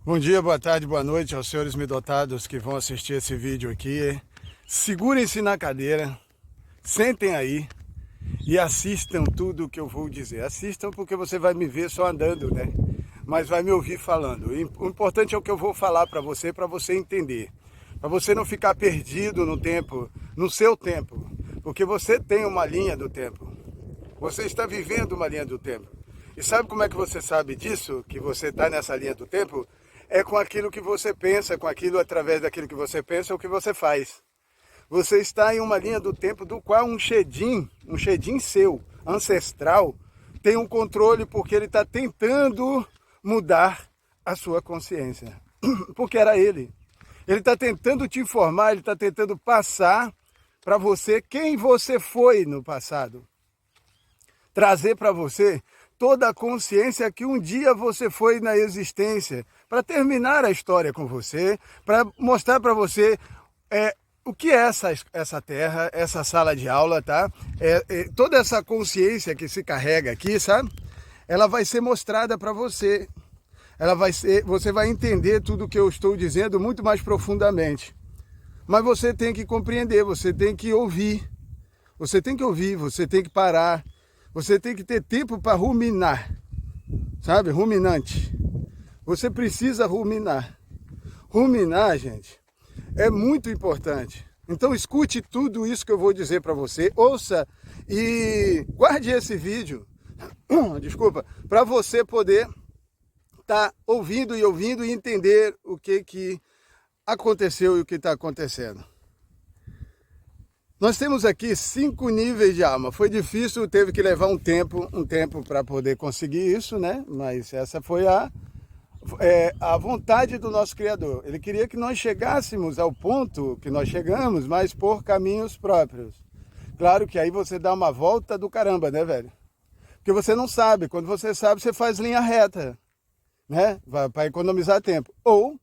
Bom dia, boa tarde, boa noite aos senhores dotados que vão assistir esse vídeo aqui. Segurem-se na cadeira, sentem aí e assistam tudo o que eu vou dizer. Assistam porque você vai me ver só andando, né? Mas vai me ouvir falando. O importante é o que eu vou falar para você entender. Para você não ficar perdido no tempo, no seu tempo. Porque você tem uma linha do tempo. Você está vivendo uma linha do tempo. E sabe como é que você sabe disso? Que você está nessa linha do tempo? É com aquilo que você pensa, com aquilo através daquilo que você pensa, o que você faz. Você está em uma linha do tempo do qual um Shedim seu, ancestral, tem um controle porque ele está tentando mudar a sua consciência. Porque era ele. Ele está tentando te informar, ele está tentando passar para você quem você foi no passado. Trazer para você toda a consciência que um dia você foi na existência, para terminar a história com você, para mostrar para você o que é essa terra, essa sala de aula, tá? Toda essa consciência que se carrega aqui, sabe? Ela vai ser mostrada para você. Você vai entender tudo o que eu estou dizendo muito mais profundamente. Mas você tem que compreender, você tem que ouvir. Você tem que ouvir, você tem que parar. Você tem que ter tempo para ruminar, sabe? Ruminante. Você precisa ruminar. Ruminar, gente, é muito importante. Então escute tudo isso que eu vou dizer para você, ouça e guarde esse vídeo, desculpa, para você poder estar ouvindo e entender o que aconteceu e o que está acontecendo. Nós temos aqui 5 níveis de alma. Foi difícil, teve que levar um tempo para poder conseguir isso, né? Mas essa foi a vontade do nosso Criador. Ele queria que nós chegássemos ao ponto que nós chegamos, mas por caminhos próprios. Claro que aí você dá uma volta do caramba, né, velho? Porque você não sabe. Quando você sabe, você faz linha reta, né? Para economizar tempo. Ou,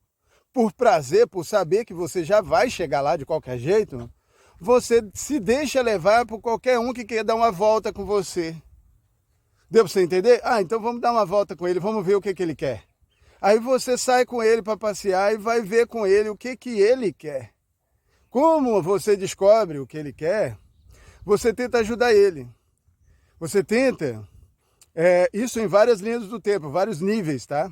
por prazer, por saber que você já vai chegar lá de qualquer jeito, você se deixa levar por qualquer um que quer dar uma volta com você. Deu para você entender? Então vamos dar uma volta com ele, vamos ver o que ele quer. Aí você sai com ele para passear e vai ver com ele o que ele quer. Como você descobre o que ele quer, você tenta ajudar ele. Você tenta, isso em várias linhas do tempo, vários níveis, tá?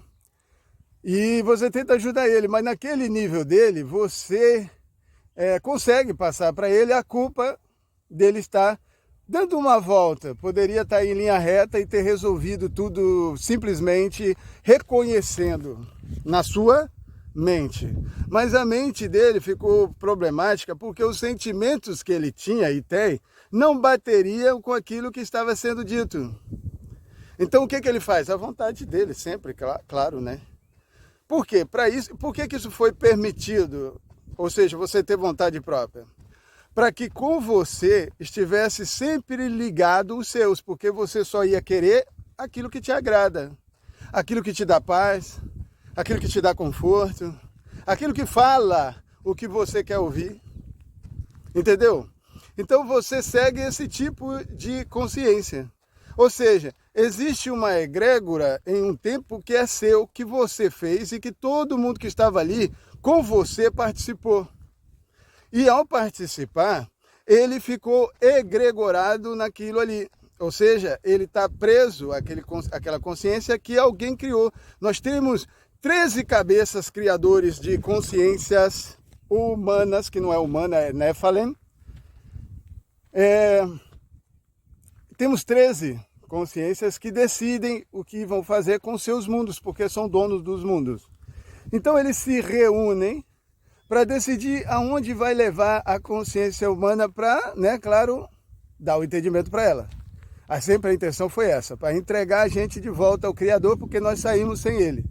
E você tenta ajudar ele, mas naquele nível dele, você consegue passar para ele a culpa dele estar dando uma volta. Poderia estar em linha reta e ter resolvido tudo simplesmente reconhecendo na sua mente. Mas a mente dele ficou problemática porque os sentimentos que ele tinha e tem não bateriam com aquilo que estava sendo dito. Então o que ele faz? A vontade dele sempre, claro, né? Por quê? Para isso, por que isso foi permitido? Ou seja, você ter vontade própria. Para que com você estivesse sempre ligado os seus, porque você só ia querer aquilo que te agrada, aquilo que te dá paz, aquilo que te dá conforto, aquilo que fala o que você quer ouvir. Entendeu? Então você segue esse tipo de consciência. Ou seja, existe uma egrégora em um tempo que é seu, que você fez e que todo mundo que estava ali com você participou. E ao participar, ele ficou egregorado naquilo ali. Ou seja, ele está preso àquela consciência que alguém criou. Nós temos 13 cabeças criadores de consciências humanas, que não é humana, é Nephalem. Temos 13 consciências que decidem o que vão fazer com seus mundos, porque são donos dos mundos. Então eles se reúnem para decidir aonde vai levar a consciência humana para, né, claro, dar o entendimento para ela. Sempre a intenção foi essa, para entregar a gente de volta ao Criador, porque nós saímos sem ele.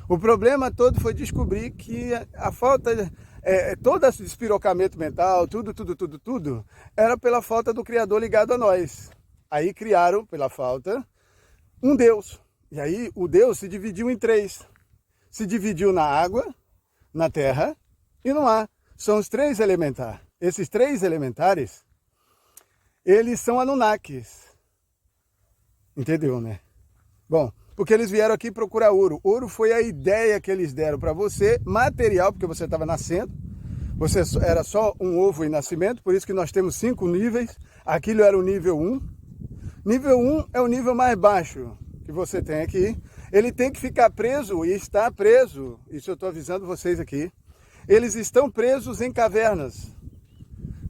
O problema todo foi descobrir que a falta, todo esse despirocamento mental, tudo, era pela falta do Criador ligado a nós. Aí criaram, pela falta, um Deus. E aí o Deus se dividiu em 3. Se dividiu na água, na terra e no ar. São os 3 elementares. Esses 3 elementares, eles são Anunnakis. Entendeu, né? Bom, Porque eles vieram aqui procurar ouro. Ouro foi a ideia que eles deram para você, material, porque você estava nascendo. Você era só um ovo em nascimento, por isso que nós temos 5 níveis. Aquilo era o nível 1. Nível 1 é o nível mais baixo que você tem aqui. Ele tem que ficar preso e está preso. Isso eu estou avisando vocês aqui. Eles estão presos em cavernas.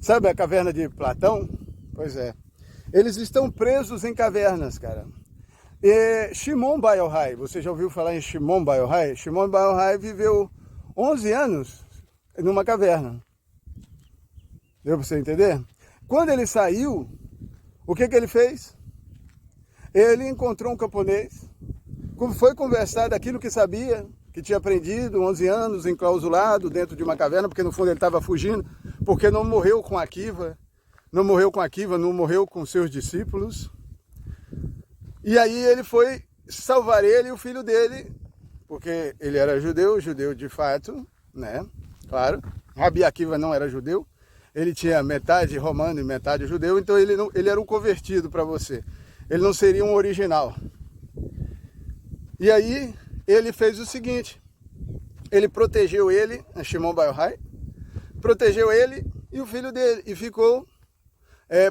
Sabe a caverna de Platão? Pois é. Eles estão presos em cavernas, cara. E Shimon Bar Yochai, você já ouviu falar em Shimon Bar Yochai? Shimon Bar Yochai viveu 11 anos numa caverna. Deu para você entender? Quando ele saiu, o que ele fez? Ele encontrou um camponês, foi conversar daquilo que sabia, que tinha aprendido, 11 anos, enclausulado dentro de uma caverna, porque no fundo ele estava fugindo, porque não morreu com Akiva, não morreu com seus discípulos. E aí ele foi salvar ele e o filho dele, porque ele era judeu de fato, né? Claro, Rabi Akiva não era judeu, ele tinha metade romano e metade judeu, então ele era um convertido para você, ele não seria um original. E aí ele fez o seguinte, ele protegeu ele, Shimon Bar Yochai, protegeu ele e o filho dele, e ficou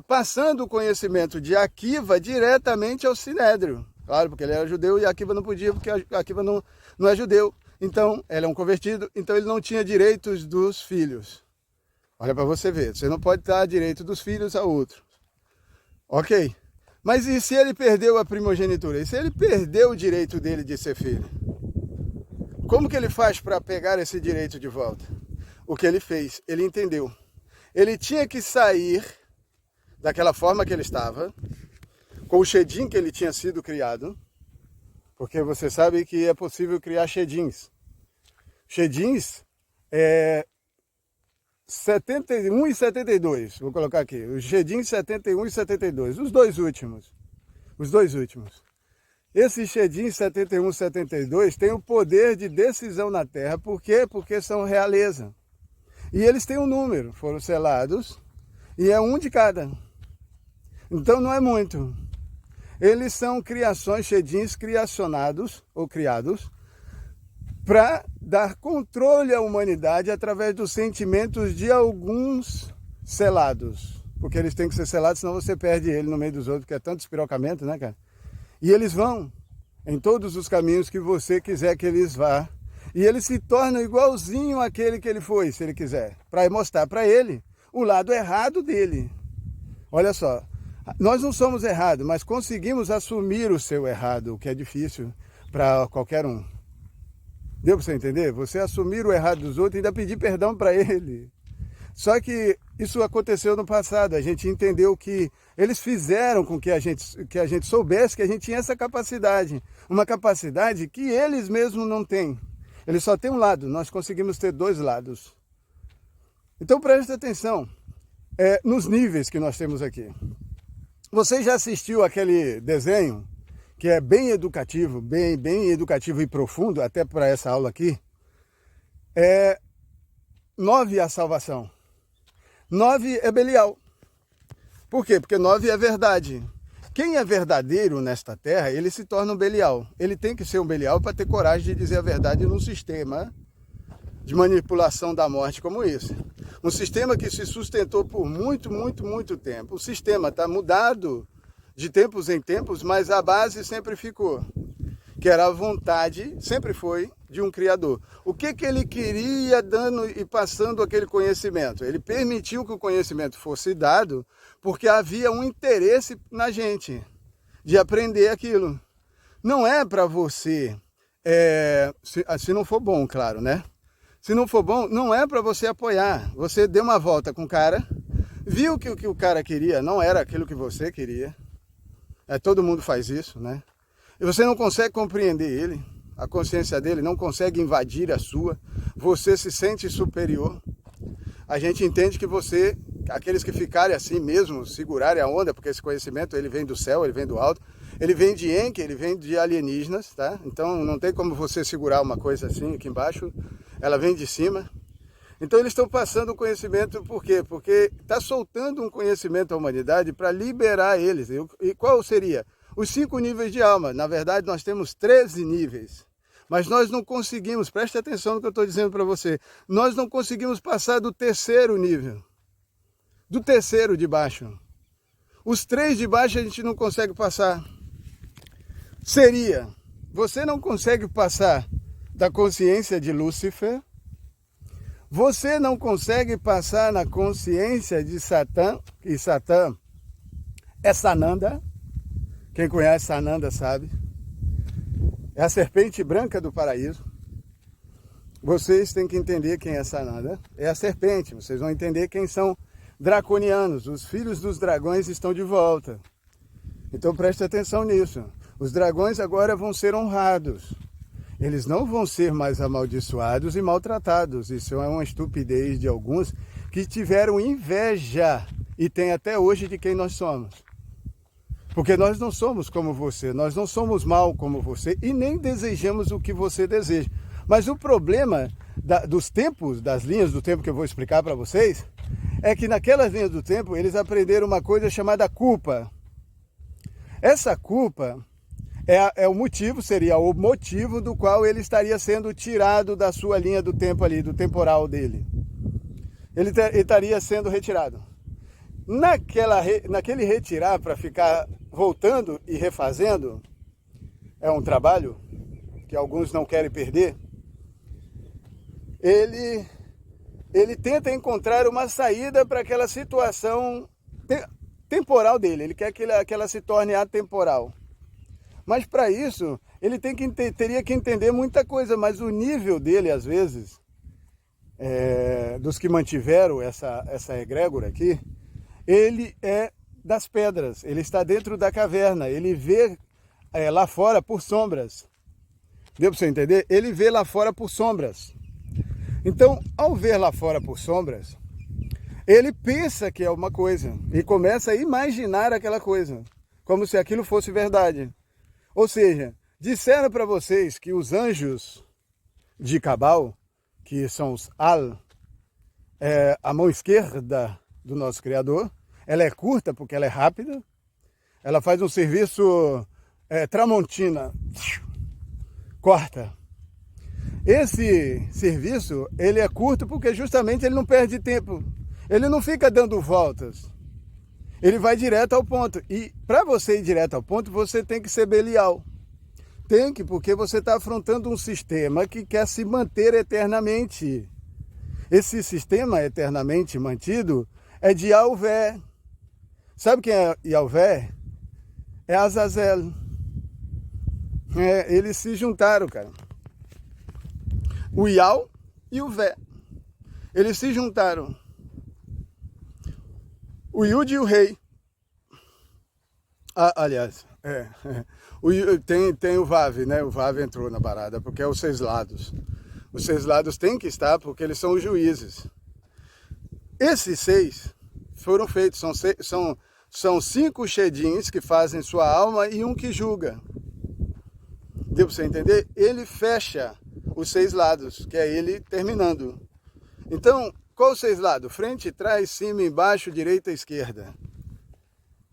passando o conhecimento de Akiva diretamente ao Sinédrio. Claro, porque ele era judeu e Akiva não podia, porque Akiva não é judeu. Então, ele é um convertido, então ele não tinha direitos dos filhos. Olha para você ver, você não pode dar direito dos filhos a outro. Ok, mas e se ele perdeu a primogenitura? E se ele perdeu o direito dele de ser filho? Como que ele faz para pegar esse direito de volta? O que ele fez? Ele entendeu. Ele tinha que sair daquela forma que ele estava, com o shedim que ele tinha sido criado, porque você sabe que é possível criar shedins. Shedins é 71 e 72, vou colocar aqui, os shedins 71 e 72, os dois últimos. Esses shedins 71 e 72 têm o poder de decisão na Terra, por quê? Porque são realeza. E eles têm um número, foram selados, e é um de cada. Então não é muito. Eles são criações, shedins criacionados, ou criados, para dar controle à humanidade através dos sentimentos de alguns selados. Porque eles têm que ser selados, senão você perde ele no meio dos outros, que é tanto espirocamento, né, cara? E eles vão em todos os caminhos que você quiser que eles vá. E eles se tornam igualzinho àquele que ele foi, se ele quiser, para mostrar para ele o lado errado dele. Olha só, nós não somos errados, mas conseguimos assumir o seu errado, o que é difícil para qualquer um. Deu para você entender? Você assumir o errado dos outros e ainda pedir perdão para ele. Só que isso aconteceu no passado, a gente entendeu que eles fizeram com que a gente soubesse que a gente tinha essa capacidade. Uma capacidade que eles mesmos não têm. Eles só têm um lado, nós conseguimos ter dois lados. Então preste atenção nos níveis que nós temos aqui. Você já assistiu aquele desenho que é bem educativo, bem educativo e profundo, até para essa aula aqui? 9 a salvação. 9 é Belial. Por quê? Porque 9 é verdade. Quem é verdadeiro nesta terra, ele se torna um Belial. Ele tem que ser um Belial para ter coragem de dizer a verdade num sistema de manipulação da morte como esse. Um sistema que se sustentou por muito tempo. O sistema está mudado de tempos em tempos, mas a base sempre ficou. Que era a vontade, sempre foi, de um Criador. O que ele queria dando e passando aquele conhecimento? Ele permitiu que o conhecimento fosse dado porque havia um interesse na gente de aprender aquilo. Não é para você, se não for bom, claro, né? Se não for bom, não é para você apoiar. Você deu uma volta com o cara, viu que o que o cara queria não era aquilo que você queria. Todo mundo faz isso, né? E você não consegue compreender ele, a consciência dele não consegue invadir a sua, você se sente superior. A gente entende que aqueles que ficarem assim mesmo, segurarem a onda, porque esse conhecimento ele vem do céu, ele vem do alto, ele vem de Enki, ele vem de alienígenas, tá? Então não tem como você segurar uma coisa assim aqui embaixo, ela vem de cima. Então eles estão passando o conhecimento, por quê? Porque está soltando um conhecimento à humanidade para liberar eles. E qual seria? os 5 níveis de alma. Na verdade, nós temos 13 níveis. Mas nós não conseguimos, preste atenção no que eu estou dizendo para você, nós não conseguimos passar do 3º nível. Do 3º de baixo. Os 3 de baixo a gente não consegue passar. Seria, você não consegue passar da consciência de Lúcifer, você não consegue passar na consciência de Satã, e Satã é Sananda, quem conhece Sananda sabe, é a serpente branca do paraíso. Vocês têm que entender quem é Sananda, é a serpente, vocês vão entender quem são draconianos, os filhos dos dragões estão de volta. Então preste atenção nisso. Os dragões agora vão ser honrados. Eles não vão ser mais amaldiçoados e maltratados. Isso é uma estupidez de alguns que tiveram inveja e tem até hoje de quem nós somos. Porque nós não somos como você, nós não somos mal como você e nem desejamos o que você deseja. Mas o problema dos tempos, das linhas do tempo que eu vou explicar para vocês, é que naquelas linhas do tempo eles aprenderam uma coisa chamada culpa. Essa culpa seria o motivo do qual ele estaria sendo tirado da sua linha do tempo ali, do temporal dele. Ele estaria sendo retirado. Naquele retirar para ficar voltando e refazendo, é um trabalho que alguns não querem perder, ele tenta encontrar uma saída para aquela situação temporal dele. Ele quer que ela se torne atemporal. Mas para isso, ele teria que entender muita coisa, mas o nível dele, às vezes, dos que mantiveram essa egrégora aqui, ele é das pedras, ele está dentro da caverna, ele vê lá fora por sombras. Deu para você entender? Ele vê lá fora por sombras. Então, ao ver lá fora por sombras, ele pensa que é uma coisa e começa a imaginar aquela coisa, como se aquilo fosse verdade. Ou seja, disseram para vocês que os anjos de Cabal, que são os Al, a mão esquerda do nosso Criador, ela é curta porque ela é rápida, ela faz um serviço tramontina, corta. Esse serviço, ele é curto porque justamente ele não perde tempo, ele não fica dando voltas. Ele vai direto ao ponto. E para você ir direto ao ponto, você tem que ser Belial. Tem que, porque você está afrontando um sistema que quer se manter eternamente. Esse sistema eternamente mantido é de Yahvé. Sabe quem é Yahvé? É Azazel. Eles se juntaram, cara. O Yah e o Vé. Eles se juntaram. O Yud e o Rei. Aliás, tem o Vav, né? O Vav entrou na parada, porque é os 6 lados. Os 6 lados têm que estar, porque eles são os juízes. Esses 6 foram feitos, são 5 Shedins que fazem sua alma e um que julga. Deu para você entender? Ele fecha os 6 lados, que é ele terminando. Então, qual os 6 lados? Frente, trás, cima, embaixo, direita, esquerda.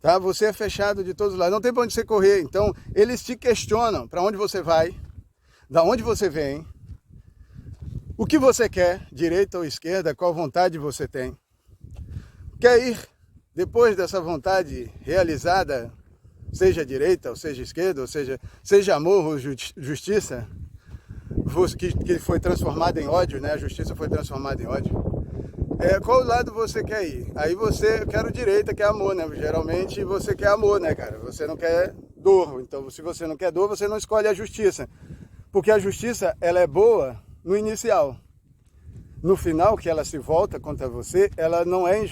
Tá? Você é fechado de todos os lados, não tem para onde você correr. Então, eles te questionam para onde você vai, da onde você vem, o que você quer, direita ou esquerda, qual vontade você tem. Quer ir, depois dessa vontade realizada, seja direita ou seja esquerda, ou seja amor ou justiça, que foi transformada em ódio, né? A justiça foi transformada em ódio. Qual lado você quer ir? Aí eu quero direita, que é amor, né? Geralmente você quer amor, né, cara? Você não quer dor. Então, se você não quer dor, você não escolhe a justiça. Porque a justiça, ela é boa no inicial. No final, que ela se volta contra você, ela não é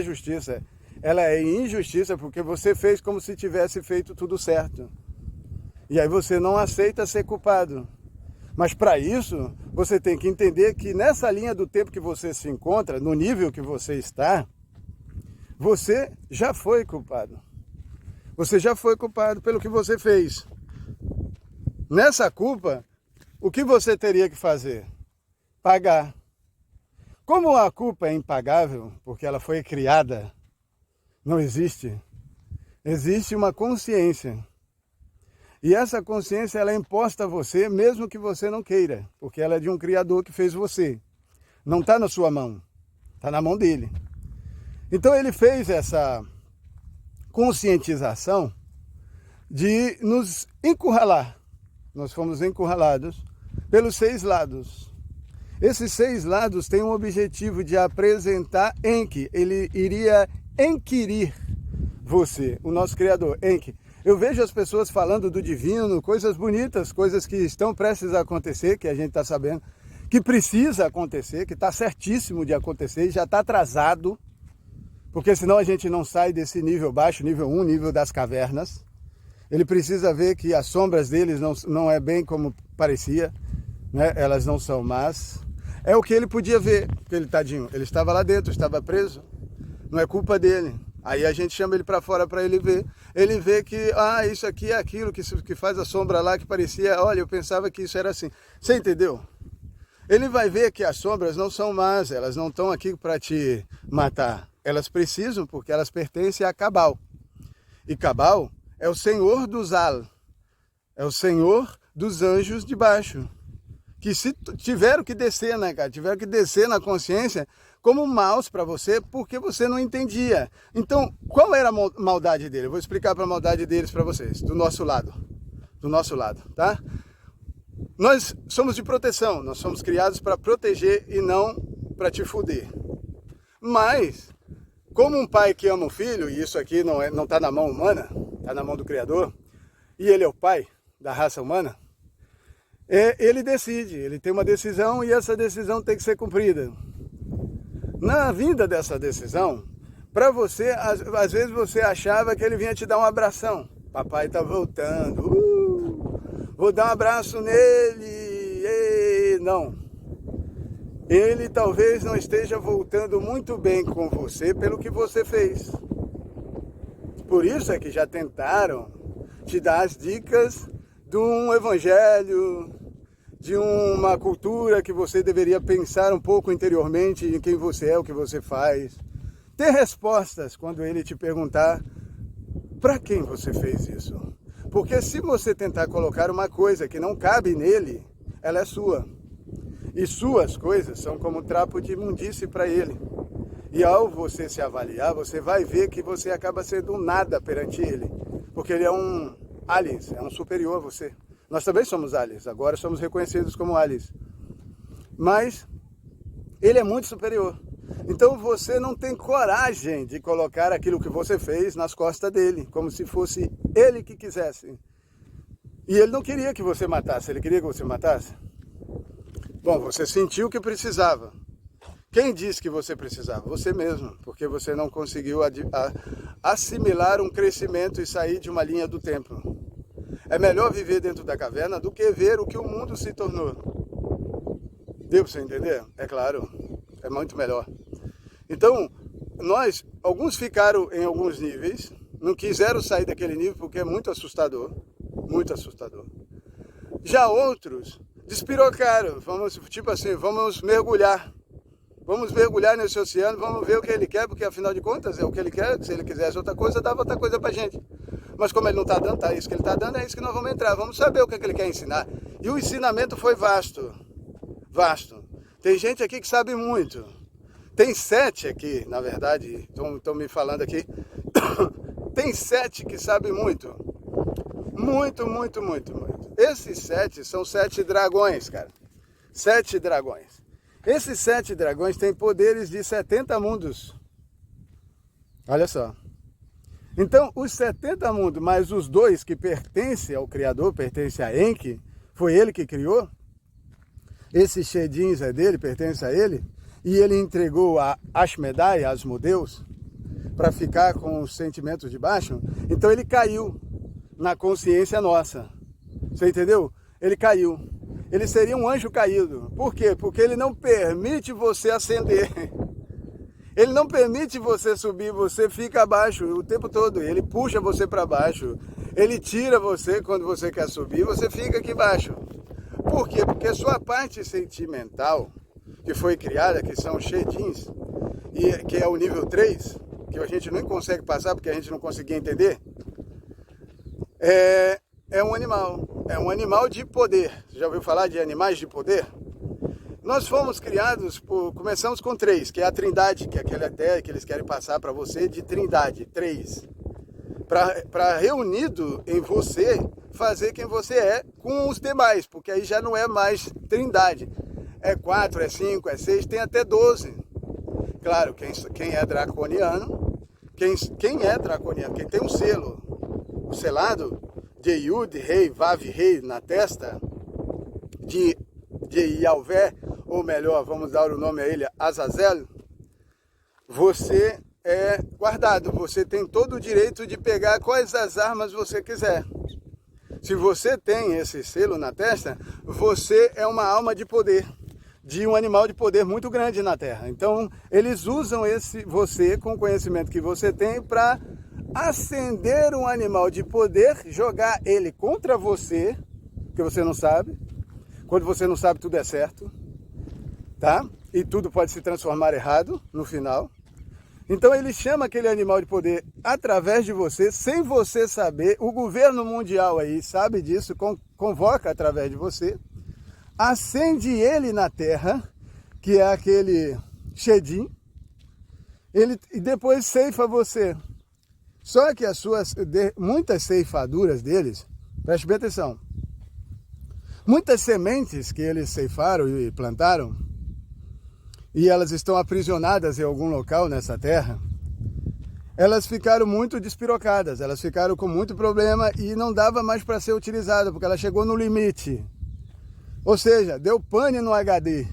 justiça. Ela é injustiça porque você fez como se tivesse feito tudo certo. E aí você não aceita ser culpado. Mas para isso, você tem que entender que nessa linha do tempo que você se encontra, no nível que você está, você já foi culpado. Você já foi culpado pelo que você fez. Nessa culpa, o que você teria que fazer? Pagar. Como a culpa é impagável, porque ela foi criada, não existe. Existe uma consciência. E essa consciência ela é imposta a você, mesmo que você não queira, porque ela é de um Criador que fez você. Não está na sua mão, está na mão dele. Então ele fez essa conscientização de nos encurralar. Nós fomos encurralados pelos 6 lados. Esses 6 lados têm um objetivo de apresentar Enki. Ele iria enquirir você, o nosso Criador, Enki. Eu vejo as pessoas falando do divino, coisas bonitas, coisas que estão prestes a acontecer, que a gente está sabendo, que precisa acontecer, que está certíssimo de acontecer e já está atrasado, porque senão a gente não sai desse nível baixo, nível 1, nível das cavernas. Ele precisa ver que as sombras deles não é bem como parecia, né? Elas não são más. É o que ele podia ver, aquele tadinho. Ele estava lá dentro, estava preso, não é culpa dele. Aí a gente chama ele para fora para ele ver. Ele vê que, isso aqui é aquilo que faz a sombra lá, que parecia, olha, eu pensava que isso era assim. Você entendeu? Ele vai ver que as sombras não são más, elas não estão aqui para te matar. Elas precisam porque elas pertencem a Cabal. E Cabal é o senhor dos Al, é o senhor dos anjos de baixo. Que se tiveram que descer, né, cara? Tiveram que descer na consciência como maus para você, porque você não entendia. Então, qual era a maldade dele? Eu vou explicar para a maldade deles para vocês, do nosso lado, tá? Nós somos de proteção, nós somos criados para proteger e não para te fuder. Mas, como um pai que ama o filho, e isso aqui não está na mão humana, está na mão do Criador, e ele é o pai da raça humana, ele decide, ele tem uma decisão e essa decisão tem que ser cumprida. Na vinda dessa decisão, para você, às vezes você achava que ele vinha te dar um abração. Papai está voltando, vou dar um abraço nele. Não. Ele talvez não esteja voltando muito bem com você pelo que você fez. Por isso é que já tentaram te dar as dicas de um evangelho, de uma cultura que você deveria pensar um pouco interiormente em quem você é, o que você faz. Ter respostas quando ele te perguntar para quem você fez isso. Porque se você tentar colocar uma coisa que não cabe nele, ela é sua. E suas coisas são como um trapo de imundície para ele. E ao você se avaliar, você vai ver que você acaba sendo nada perante ele. Porque ele é um aliens, é um superior a você. Nós também somos aliens, agora somos reconhecidos como aliens. Mas ele é muito superior. Então você não tem coragem de colocar aquilo que você fez nas costas dele, como se fosse ele que quisesse. E ele não queria que você matasse, ele queria que você matasse? Bom, você sentiu que precisava. Quem disse que você precisava? Você mesmo, porque você não conseguiu assimilar um crescimento e sair de uma linha do tempo. É melhor viver dentro da caverna do que ver o que o mundo se tornou. Deu para você entender? É claro, é muito melhor. Então, alguns ficaram em alguns níveis, não quiseram sair daquele nível porque é muito assustador. Muito assustador. Já outros despirocaram, vamos mergulhar. Vamos mergulhar nesse oceano, vamos ver o que ele quer, porque afinal de contas é o que ele quer. Se ele quisesse outra coisa, dava outra coisa pra gente. Mas como ele não está dando, tá isso que ele está dando, é isso que nós vamos entrar. Vamos saber o que ele quer ensinar. E o ensinamento foi vasto. Vasto. Tem gente aqui que sabe muito. Tem 7 aqui, na verdade, estão me falando aqui. Tem 7 que sabem muito. Muito, muito, muito, muito. Esses 7 são 7 dragões, cara. 7 dragões. Esses 7 dragões têm poderes de 70 mundos. Olha só. Então, os 70 mundos, mais os 2 que pertencem ao Criador, pertencem a Enki, foi ele que criou. Esses Shedins é dele, pertence a ele. E ele entregou a Ashmedai, Asmodeus, para ficar com os sentimentos de baixo. Então ele caiu na consciência nossa. Você entendeu? Ele caiu. Ele seria um anjo caído. Por quê? Porque ele não permite você ascender. Ele não permite você subir, você fica abaixo o tempo todo. Ele puxa você para baixo. Ele tira você quando você quer subir, você fica aqui embaixo. Por quê? Porque sua parte sentimental, que foi criada, que são Shedins, e que é o nível 3, que a gente nem consegue passar porque a gente não conseguia entender, é um animal de poder. Você já ouviu falar de animais de poder? Nós fomos criados começamos com três, que é a trindade, que é aquela ideia que eles querem passar para você de trindade, três. Para reunido em você, fazer quem você é com os demais, porque aí já não é mais trindade. É 4, é 5, é 6, tem até 12. Claro, quem é draconiano, quem tem um selo, o selado de Yud, rei, Vav, rei na testa, de Yahvé, ou melhor, vamos dar o nome a ele, Azazel, você é guardado, você tem todo o direito de pegar quais as armas você quiser. Se você tem esse selo na testa, você é uma alma de poder, de um animal de poder muito grande na Terra. Então, eles usam você, com o conhecimento que você tem, para acender um animal de poder, jogar ele contra você, que você não sabe. Quando você não sabe, tudo é certo, tá? E tudo pode se transformar errado no final. Então ele chama aquele animal de poder através de você, sem você saber. O governo mundial aí sabe disso, convoca através de você. Acende ele na terra, que é aquele Shedim, e depois ceifa você. Só que muitas ceifaduras deles, preste bem atenção, muitas sementes que eles ceifaram e plantaram, e elas estão aprisionadas em algum local nessa terra, elas ficaram muito despirocadas, elas ficaram com muito problema e não dava mais para ser utilizada, porque ela chegou no limite. Ou seja, deu pane no HD,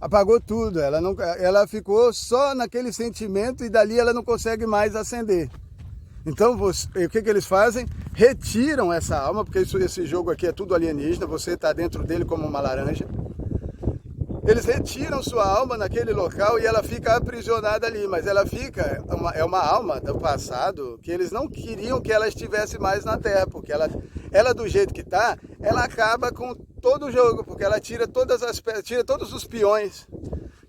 apagou tudo, ela ficou só naquele sentimento e dali ela não consegue mais acender. Então, o que eles fazem? Retiram essa alma, porque esse jogo aqui é tudo alienígena, você está dentro dele como uma laranja. Eles retiram sua alma naquele local e ela fica aprisionada ali, mas ela é uma alma do passado que eles não queriam que ela estivesse mais na Terra, porque ela do jeito que está, ela acaba com todo o jogo, porque ela tira tira todos os peões,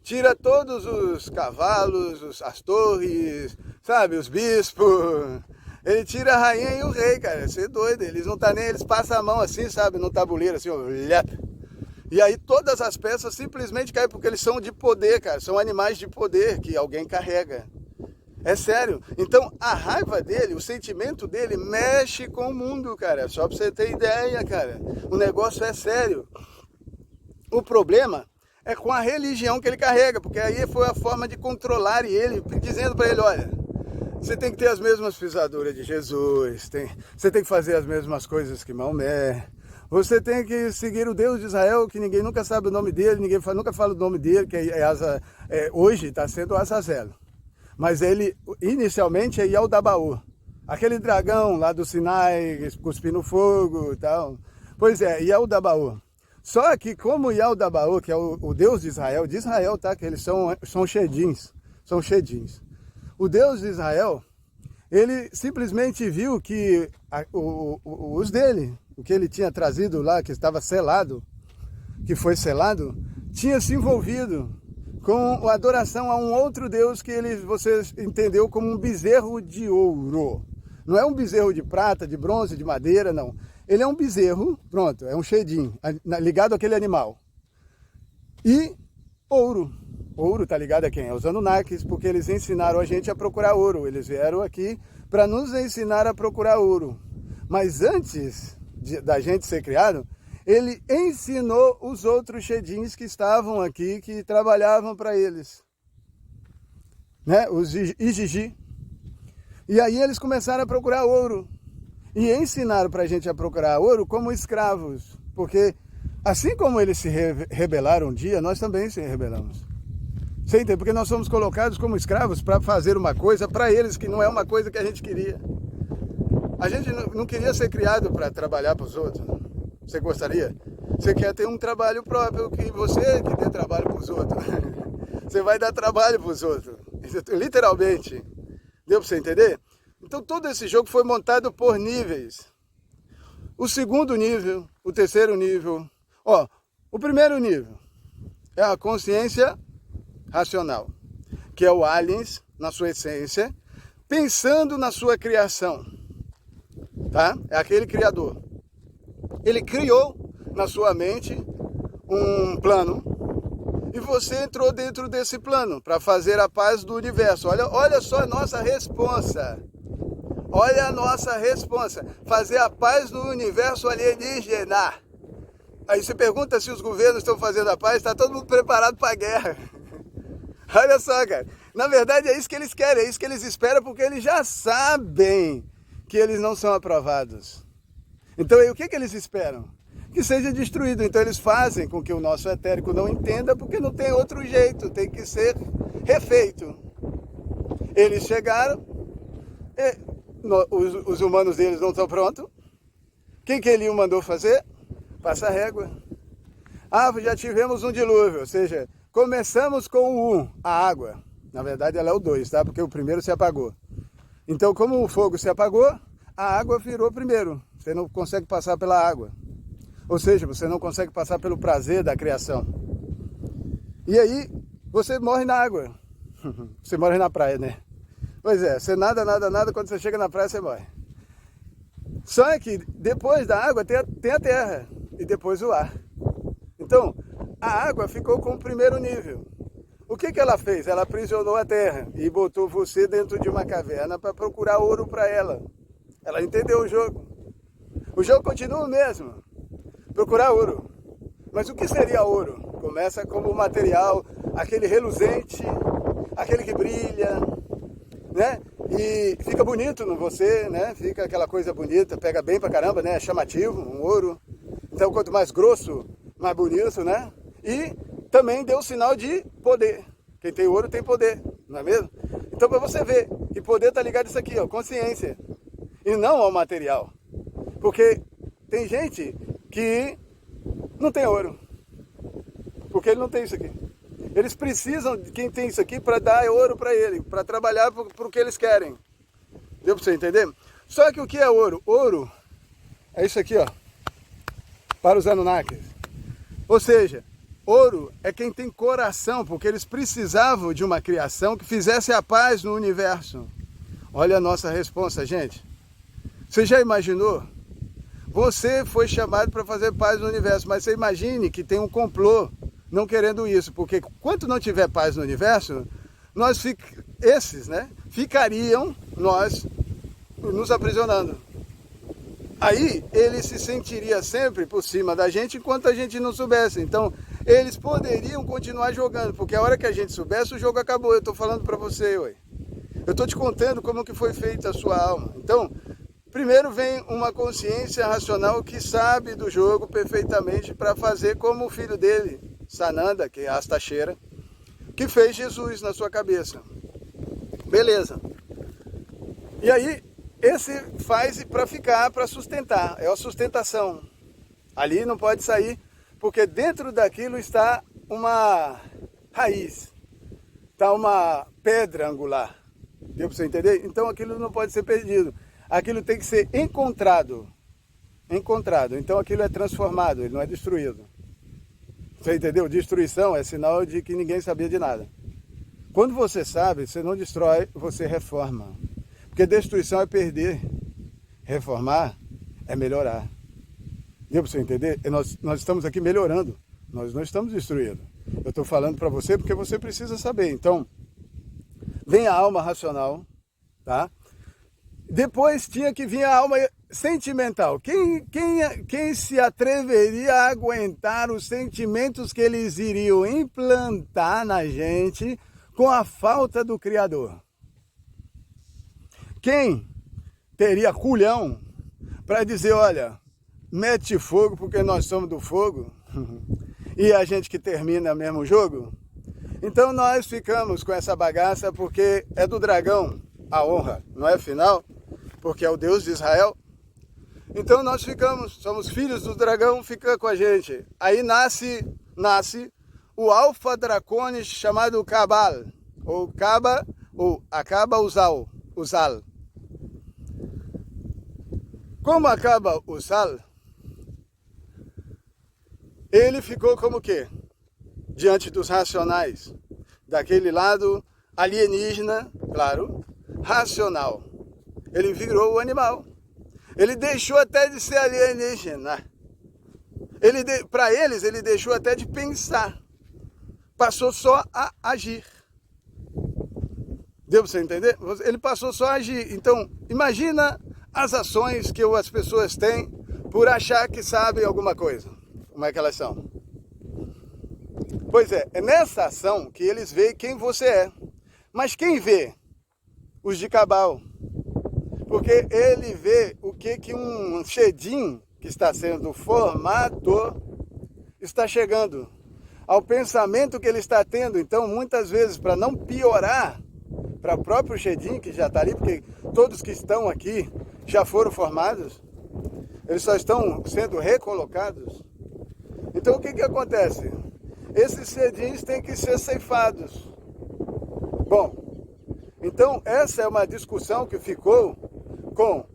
tira todos os cavalos, as torres, sabe, os bispos. Ele tira a rainha e o rei, cara, você é doido, eles não tá nem, eles passam a mão assim, sabe, no tabuleiro, assim, ó, e aí todas as peças simplesmente caem, porque eles são de poder, cara, são animais de poder que alguém carrega. É sério. Então a raiva dele, o sentimento dele mexe com o mundo, cara, só pra você ter ideia, cara. O negócio é sério. O problema é com a religião que ele carrega, porque aí foi a forma de controlar ele, dizendo para ele, olha, você tem que ter as mesmas pisaduras de Jesus, você tem que fazer as mesmas coisas que Maomé, você tem que seguir o Deus de Israel, que ninguém nunca sabe o nome dele, ninguém nunca fala o nome dele, que hoje está sendo Azazel. Mas ele, inicialmente, é Yaldabaoth, aquele dragão lá do Sinai, cuspindo fogo e tal. Pois é, Yaldabaoth. Só que como Yaldabaoth, que é o Deus de Israel, tá? Que eles são Shedins, são Shedins. O Deus de Israel, ele simplesmente viu que os dele, o que ele tinha trazido lá, que estava selado, que foi selado, tinha se envolvido com a adoração a um outro Deus que você entendeu como um bezerro de ouro. Não é um bezerro de prata, de bronze, de madeira, não. Ele é um bezerro, pronto, é um Shedim, ligado àquele animal. E ouro. Ouro está ligado a quem? Aos Anunnakis, porque eles ensinaram a gente a procurar ouro. Eles vieram aqui para nos ensinar a procurar ouro. Mas antes da gente ser criado, ele ensinou os outros Shedins que estavam aqui, que trabalhavam para eles, né? Os Igigi. E aí eles começaram a procurar ouro. E ensinaram para a gente a procurar ouro como escravos. Porque assim como eles se rebelaram um dia, nós também se rebelamos. Você entende? Porque nós somos colocados como escravos para fazer uma coisa para eles que não é uma coisa que a gente queria. A gente não queria ser criado para trabalhar para os outros. Você gostaria? Você quer ter um trabalho próprio, que você que dê trabalho para os outros. Você vai dar trabalho para os outros. Literalmente. Deu para você entender? Então todo esse jogo foi montado por níveis. O segundo nível, o terceiro nível. O primeiro nível é a consciência racional, que é o aliens, na sua essência, pensando na sua criação, tá? É aquele criador. Ele criou na sua mente um plano e você entrou dentro desse plano para fazer a paz do universo. Olha só a nossa responsa. Olha a nossa responsa. Fazer a paz no universo alienígena. Aí você pergunta se os governos estão fazendo a paz, está todo mundo preparado para a guerra. Olha só, cara. Na verdade é isso que eles querem, é isso que eles esperam, porque eles já sabem que eles não são aprovados. Então aí o que eles esperam? Que seja destruído. Então eles fazem com que o nosso etérico não entenda, porque não tem outro jeito, tem que ser refeito. Eles chegaram, os humanos deles não estão prontos. Quem que ele mandou fazer? Passa a régua. Já tivemos um dilúvio, ou seja, começamos com o 1, a água. Na verdade ela é o 2, tá? Porque o primeiro se apagou. Então como o fogo se apagou, a água virou primeiro. Você não consegue passar pela água. Ou seja, você não consegue passar pelo prazer da criação. E aí, você morre na água. Você morre na praia, né? Pois é, você nada, quando você chega na praia você morre. Só que depois da água tem a terra e depois o ar. Então, a água ficou com o primeiro nível. O que ela fez? Ela aprisionou a terra e botou você dentro de uma caverna para procurar ouro para ela. Ela entendeu o jogo. O jogo continua o mesmo. Procurar ouro. Mas o que seria ouro? Começa como material, aquele reluzente, aquele que brilha, né? E fica bonito no você, né? Fica aquela coisa bonita, pega bem pra caramba, né? É chamativo, um ouro. Então quanto mais grosso, mais bonito, né? E também deu sinal de poder. Quem tem ouro tem poder, não é mesmo? Então para você ver, que poder tá ligado a isso aqui, ó, consciência. E não ao material. Porque tem gente que não tem ouro, porque ele não tem isso aqui. Eles precisam de quem tem isso aqui para dar ouro para ele, para trabalhar para o que eles querem. Deu para você entender? Só que o que é ouro? Ouro é isso aqui, ó, para os Anunnakis. Ou seja, ouro é quem tem coração, porque eles precisavam de uma criação que fizesse a paz no universo. Olha a nossa responsa, gente. Você já imaginou? Você foi chamado para fazer paz no universo, mas você imagine que tem um complô não querendo isso, porque enquanto não tiver paz no universo, esses, né, ficariam nos aprisionando. Aí ele se sentiria sempre por cima da gente enquanto a gente não soubesse. Então eles poderiam continuar jogando, porque a hora que a gente soubesse o jogo acabou. Eu estou falando para você, ué. Eu estou te contando como que foi feita a sua alma. Então, primeiro vem uma consciência racional que sabe do jogo perfeitamente para fazer como o filho dele, Sananda, que é Astacheira, que fez Jesus na sua cabeça. Beleza. E aí, esse faz para ficar, para sustentar, é a sustentação. Ali não pode sair, porque dentro daquilo está uma raiz, está uma pedra angular. Deu para você entender? Então aquilo não pode ser perdido. Aquilo tem que ser encontrado. Então aquilo é transformado, ele não é destruído. Você entendeu? Destruição é sinal de que ninguém sabia de nada. Quando você sabe, você não destrói, você reforma. Porque destruição é perder. Reformar é melhorar. Deu para você entender? Nós estamos aqui melhorando. Nós não estamos destruindo. Eu estou falando para você porque você precisa saber. Então, vem a alma racional, tá? Depois tinha que vir a alma sentimental. Quem se atreveria a aguentar os sentimentos que eles iriam implantar na gente com a falta do Criador? Quem teria culhão para dizer, olha, mete fogo porque nós somos do fogo e a gente que termina mesmo o jogo? Então nós ficamos com essa bagaça porque é do dragão a honra, não é final? Porque é o Deus de Israel. Então nós somos filhos do dragão, fica com a gente. Aí nasce o Alfa Draconis chamado Cabal, ou Kaba, ou Acaba Uzal. Como acaba Uzal, ele ficou como o quê? Diante dos racionais, daquele lado alienígena, claro, racional. Ele virou o animal. Ele deixou até de ser alienígena. Para eles, ele deixou até de pensar. Passou só a agir. Deu para você entender? Ele passou só a agir. Então, imagina as ações que as pessoas têm por achar que sabem alguma coisa. Como é que elas são? Pois é nessa ação que eles veem quem você é. Mas quem vê? Os de Cabal. Porque ele vê o que um Shedim que está sendo formado está chegando. Ao pensamento que ele está tendo. Então, muitas vezes, para não piorar para o próprio Shedim, que já está ali, porque todos que estão aqui já foram formados, eles só estão sendo recolocados. Então, o que acontece? Esses Shedins têm que ser ceifados. Bom, então essa é uma discussão que ficou com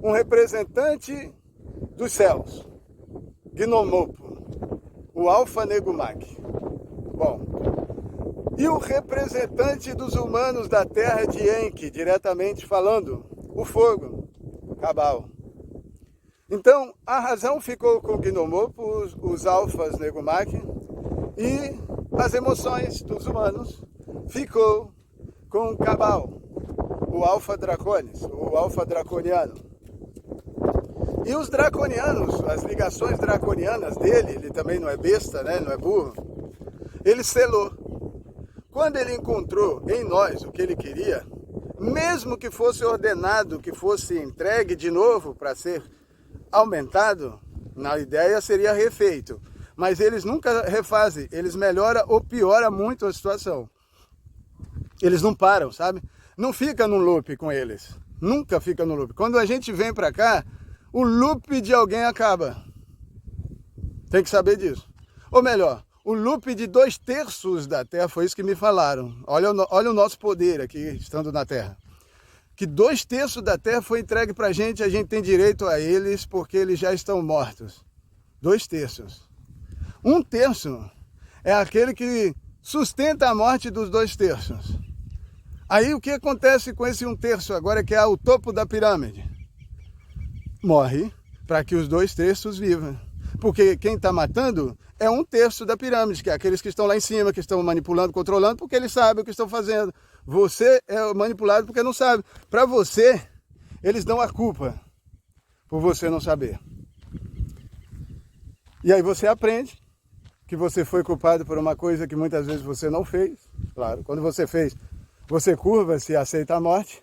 um representante dos céus, Gnomopo, o Alfa Negumak. Bom, e o representante dos humanos da terra de Enki, diretamente falando, o fogo, Cabal. Então, a razão ficou com o Gnomopo, os Alfas Negumak, e as emoções dos humanos ficou com o Cabal, o Alfa Draconis, o Alfa Draconiano. E os draconianos, as ligações draconianas dele, ele também não é besta, né? Não é burro, ele selou. Quando ele encontrou em nós o que ele queria, mesmo que fosse ordenado, que fosse entregue de novo para ser aumentado, na ideia seria refeito. Mas eles nunca refazem, eles melhoram ou pioram muito a situação. Eles não param, sabe? Não fica num loop com eles. Nunca fica no loop. Quando a gente vem para cá, o loop de alguém acaba. Tem que saber disso. Ou melhor, o loop de 2/3 da Terra, foi isso que me falaram. Olha o nosso poder aqui, estando na Terra. Que 2/3 da Terra foi entregue para a gente tem direito a eles porque eles já estão mortos. 2/3. 1/3 é aquele que sustenta a morte dos 2/3. Aí o que acontece com esse 1/3 agora que é o topo da pirâmide? Morre para que os 2/3 vivam. Porque quem está matando é 1/3 da pirâmide, que é aqueles que estão lá em cima, que estão manipulando, controlando, porque eles sabem o que estão fazendo. Você é manipulado porque não sabe. Para você, eles dão a culpa por você não saber. E aí você aprende que você foi culpado por uma coisa que muitas vezes você não fez. Claro, quando você fez, você curva-se e aceita a morte.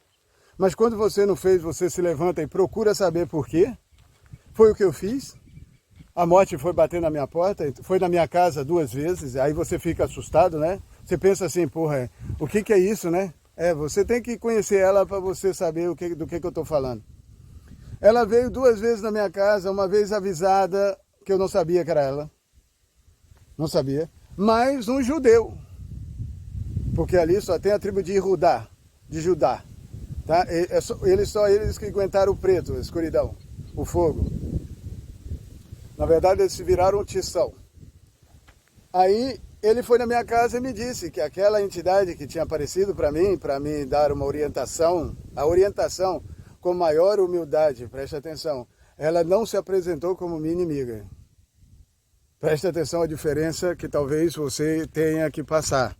Mas quando você não fez, você se levanta e procura saber por quê. Foi o que eu fiz. A morte foi bater na minha porta, foi na minha casa 2 vezes. Aí você fica assustado, né? Você pensa assim, porra, o que é isso, né? Você tem que conhecer ela para você saber do que eu estou falando. Ela veio 2 vezes na minha casa, uma vez avisada que eu não sabia que era ela. Não sabia. Mas um judeu. Porque ali só tem a tribo de Judá. Tá? Eles que aguentaram o preto, a escuridão, o fogo. Na verdade, eles se viraram um tição. Aí ele foi na minha casa e me disse que aquela entidade que tinha aparecido para mim dar uma orientação, a orientação com maior humildade, preste atenção, ela não se apresentou como minha inimiga. Preste atenção à diferença que talvez você tenha que passar.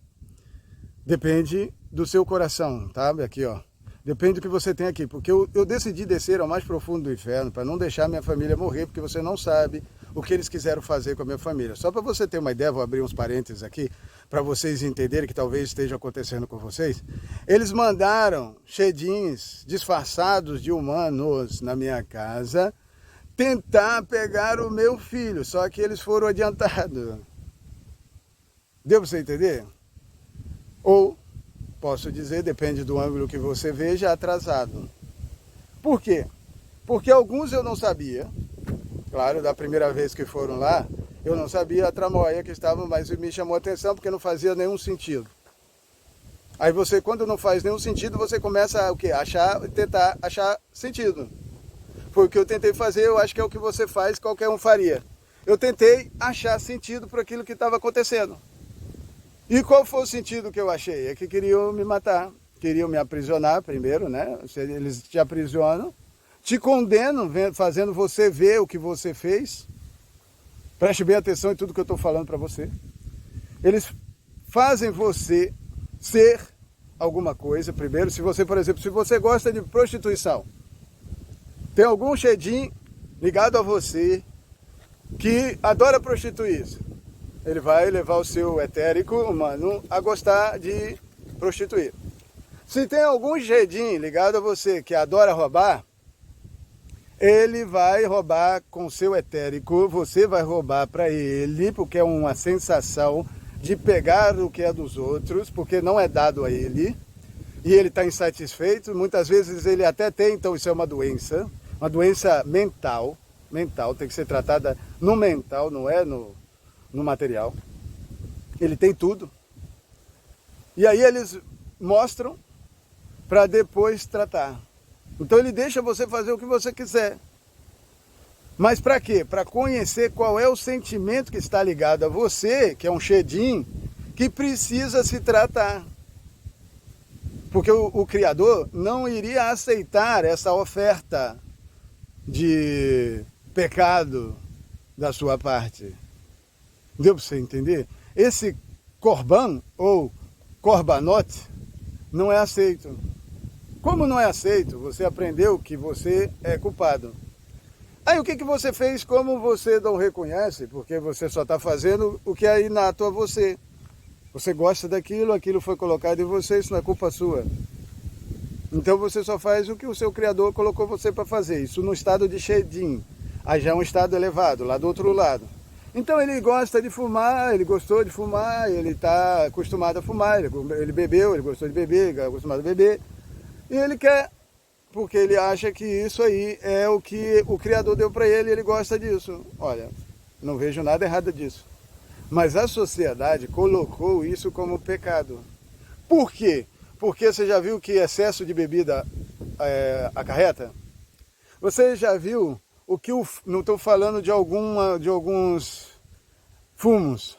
Depende do seu coração, tá? Aqui, ó. Depende do que você tem aqui, porque eu decidi descer ao mais profundo do inferno para não deixar minha família morrer, porque você não sabe o que eles quiseram fazer com a minha família. Só para você ter uma ideia, vou abrir uns parênteses aqui, para vocês entenderem que talvez esteja acontecendo com vocês. Eles mandaram Shedins disfarçados de humanos na minha casa tentar pegar o meu filho, só que eles foram adiantados. Deu para você entender? Ou, posso dizer, depende do ângulo que você veja, atrasado. Por quê? Porque alguns eu não sabia. Claro, da primeira vez que foram lá, eu não sabia a tramóia que estavam, mas me chamou a atenção porque não fazia nenhum sentido. Aí você, quando não faz nenhum sentido, você começa a o quê? Tentar achar sentido. Foi o que eu tentei fazer, eu acho que é o que você faz, qualquer um faria. Eu tentei achar sentido para aquilo que estava acontecendo. E qual foi o sentido que eu achei? É que queriam me matar, queriam me aprisionar primeiro, né? Eles te aprisionam, te condenam, fazendo você ver o que você fez. Preste bem atenção em tudo que eu estou falando para você. Eles fazem você ser alguma coisa. Primeiro, se você, por exemplo, se você gosta de prostituição, tem algum xedim ligado a você que adora prostituir-se, ele vai levar o seu etérico humano a gostar de prostituir. Se tem algum xedim ligado a você que adora roubar, ele vai roubar com o seu etérico, você vai roubar para ele, porque é uma sensação de pegar o que é dos outros, porque não é dado a ele, e ele está insatisfeito, muitas vezes ele até tem, então isso é uma doença mental, tem que ser tratada no mental, não é no material. Ele tem tudo. E aí eles mostram para depois tratar. Então ele deixa você fazer o que você quiser. Mas para quê? Para conhecer qual é o sentimento que está ligado a você, que é um xedim, que precisa se tratar. Porque o Criador não iria aceitar essa oferta de pecado da sua parte. Deu para você entender? Esse korban ou korbanot não é aceito. Como não é aceito, você aprendeu que você é culpado. Aí o que você fez como você não reconhece? Porque você só está fazendo o que é inato a você. Você gosta daquilo, aquilo foi colocado em você, isso não é culpa sua. Então você só faz o que o seu Criador colocou você para fazer. Isso no estado de Shedim. Aí já é um estado elevado, lá do outro lado. Então ele gosta de fumar, ele gostou de fumar, ele está acostumado a fumar, ele bebeu, ele gostou de beber, ele é acostumado a beber. E ele quer, porque ele acha que isso aí é o que o Criador deu para ele e ele gosta disso. Olha, não vejo nada errado disso. Mas a sociedade colocou isso como pecado. Por quê? Porque você já viu que excesso de bebida acarreta? Você já viu o que não estou falando de alguns fumos.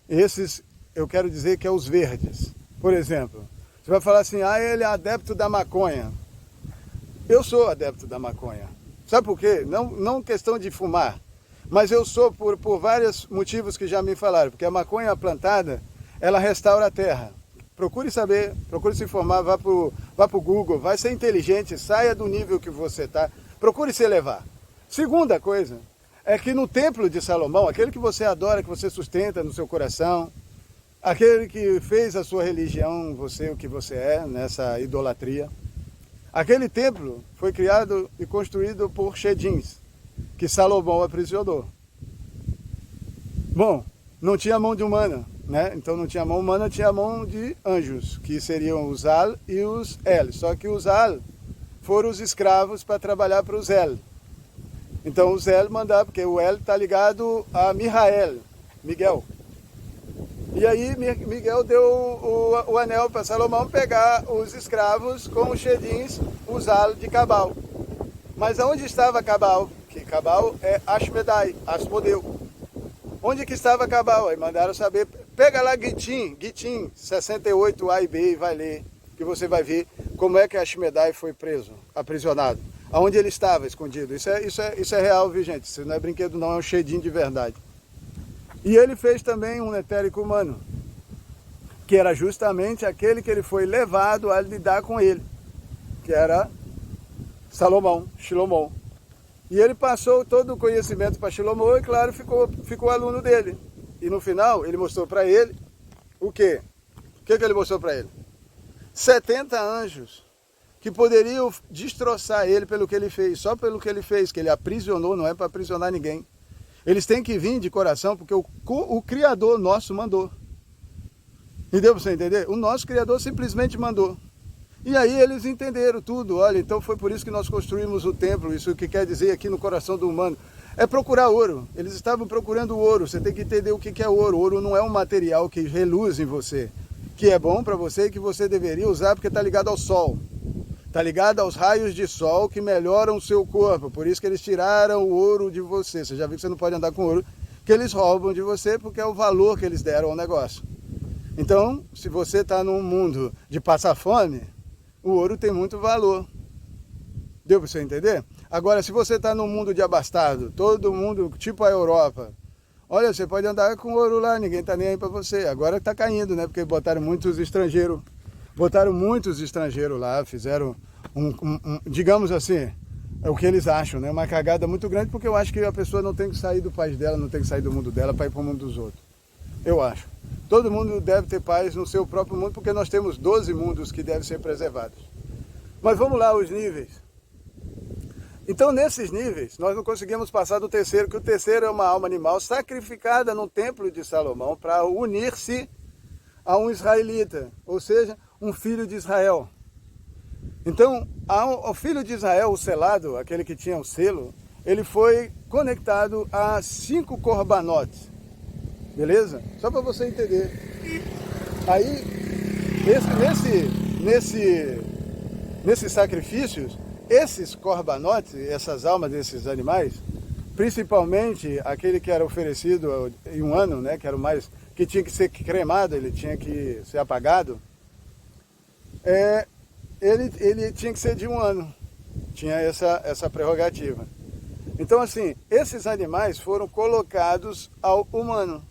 Esses eu quero dizer que é os verdes. Por exemplo, você vai falar assim, ele é adepto da maconha. Eu sou adepto da maconha. Sabe por quê? Não questão de fumar, mas eu sou por vários motivos que já me falaram. Porque a maconha plantada, ela restaura a terra. Procure saber, procure se informar, vá para o Google, vai ser inteligente, saia do nível que você está, procure se elevar. Segunda coisa, é que no templo de Salomão, aquele que você adora, que você sustenta no seu coração, aquele que fez a sua religião, você o que você é, nessa idolatria, aquele templo foi criado e construído por Shedins, que Salomão aprisionou. Bom, não tinha mão de humana, né? Então não tinha mão humana, tinha mão de anjos, que seriam os Al e os El. Só que os Al foram os escravos para trabalhar para os El. Então os El mandavam, porque o El está ligado a Miguel. E aí Miguel deu o anel para Salomão pegar os escravos com os Shedins, os Al de Cabal. Mas aonde estava Cabal? Que Cabal é Ashmedai, Asmodeu. Onde que estava Cabal? Aí mandaram saber, pega lá Gitim 68A e B e vai ler, que você vai ver como é que Ashmedai foi preso, aprisionado. Aonde ele estava escondido. Isso é real, viu gente? Isso não é brinquedo não, é um Shedim de verdade. E ele fez também um etérico humano, que era justamente aquele que ele foi levado a lidar com ele, que era Shilomon. E ele passou todo o conhecimento para Shilomon e, claro, ficou aluno dele. E no final, ele mostrou para ele o quê? O que ele mostrou para ele? 70 anjos que poderiam destroçar ele pelo que ele fez, só pelo que ele fez, que ele aprisionou, não é para aprisionar ninguém. Eles têm que vir de coração, porque o Criador nosso mandou. E deu para você entender? O nosso Criador simplesmente mandou. E aí eles entenderam tudo. Olha, então foi por isso que nós construímos o templo. Isso que quer dizer aqui no coração do humano. É procurar ouro. Eles estavam procurando ouro. Você tem que entender o que é ouro. Ouro não é um material que reluz em você, que é bom para você e que você deveria usar porque está ligado ao sol. Está ligado aos raios de sol que melhoram o seu corpo. Por isso que eles tiraram o ouro de você. Você já viu que você não pode andar com ouro, que eles roubam de você porque é o valor que eles deram ao negócio. Então, se você está num mundo de passar fome, o ouro tem muito valor. Deu para você entender? Agora, se você está num mundo de abastado, todo mundo, tipo a Europa, Olha, você pode andar com ouro lá, ninguém tá nem aí para você. Agora tá caindo, né? Porque botaram muitos estrangeiros lá, fizeram digamos assim, é o que eles acham, né? Uma cagada muito grande, porque eu acho que a pessoa não tem que sair do país dela, não tem que sair do mundo dela para ir para o mundo dos outros. Eu acho. Todo mundo deve ter paz no seu próprio mundo, porque nós temos 12 mundos que devem ser preservados. Mas vamos lá, os níveis. Então, nesses níveis, nós não conseguimos passar do terceiro, que o terceiro é uma alma animal sacrificada no templo de Salomão para unir-se a um israelita, ou seja, um filho de Israel. Então, o filho de Israel, o selado, aquele que tinha o selo, ele foi conectado a 5 corbanotes. Beleza? Só para você entender. Aí, nesses sacrifícios, esses corbanotes, essas almas desses animais, principalmente aquele que era oferecido em um ano, né, que era o mais, que tinha que ser cremado, ele tinha que ser apagado, ele tinha que ser de um ano, tinha essa prerrogativa. Então, assim, esses animais foram colocados ao humano,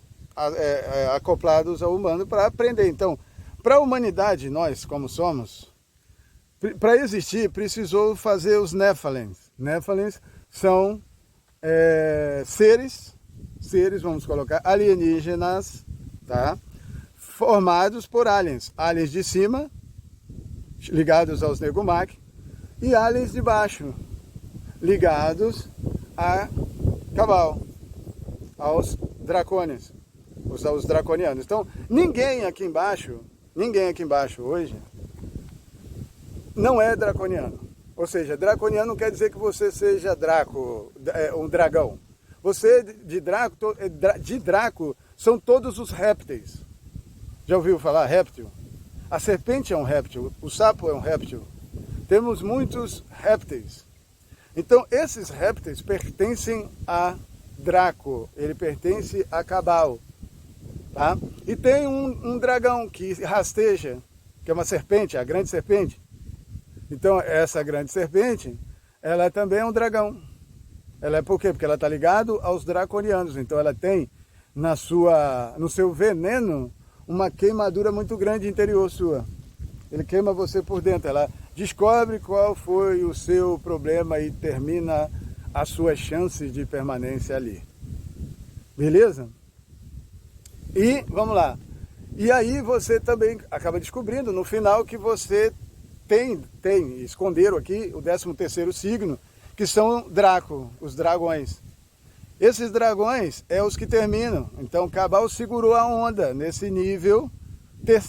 acoplados ao humano para aprender. Então, para a humanidade, nós como somos, para existir, precisou fazer os Néfalins. Néfalins são seres, vamos colocar, alienígenas, tá? Formados por aliens. Aliens de cima, ligados aos Negumak, e aliens de baixo, ligados a Cabal, aos Dracônios, aos Draconianos. Então, ninguém aqui embaixo hoje, não é draconiano. Ou seja, draconiano não quer dizer que você seja um dragão. Você, de Draco, são todos os répteis. Já ouviu falar réptil? A serpente é um réptil, o sapo é um réptil. Temos muitos répteis. Então, esses répteis pertencem a Draco, ele pertence a Cabal. Tá? E tem um dragão que rasteja, que é uma serpente, a grande serpente. Então, essa grande serpente, ela também é um dragão. Ela é por quê? Porque ela está ligada aos draconianos. Então, ela tem no seu veneno uma queimadura muito grande interior sua. Ele queima você por dentro. Ela descobre qual foi o seu problema e termina as suas chances de permanência ali. Beleza? E, vamos lá. E aí você também acaba descobrindo no final que você esconderam aqui o 13º signo, que são Draco, os dragões. Esses dragões é os que terminam. Então Cabal segurou a onda nesse nível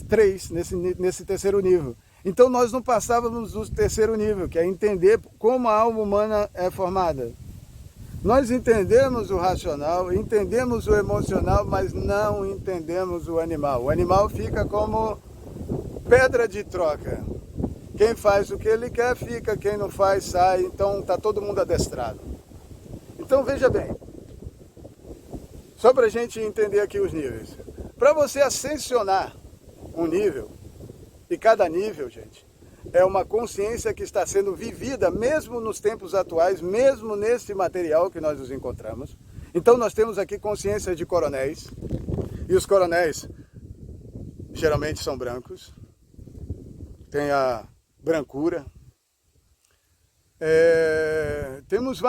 3, nesse terceiro nível. Então nós não passávamos do terceiro nível, que é entender como a alma humana é formada. Nós entendemos o racional, entendemos o emocional, mas não entendemos o animal. O animal fica como pedra de troca. Quem faz o que ele quer fica, quem não faz sai, então está todo mundo adestrado. Então veja bem, só para a gente entender aqui os níveis. Para você ascensionar um nível, e cada nível, gente, é uma consciência que está sendo vivida mesmo nos tempos atuais, mesmo nesse material que nós nos encontramos. Então nós temos aqui consciência de coronéis, e os coronéis geralmente são brancos, tem a brancura. Temos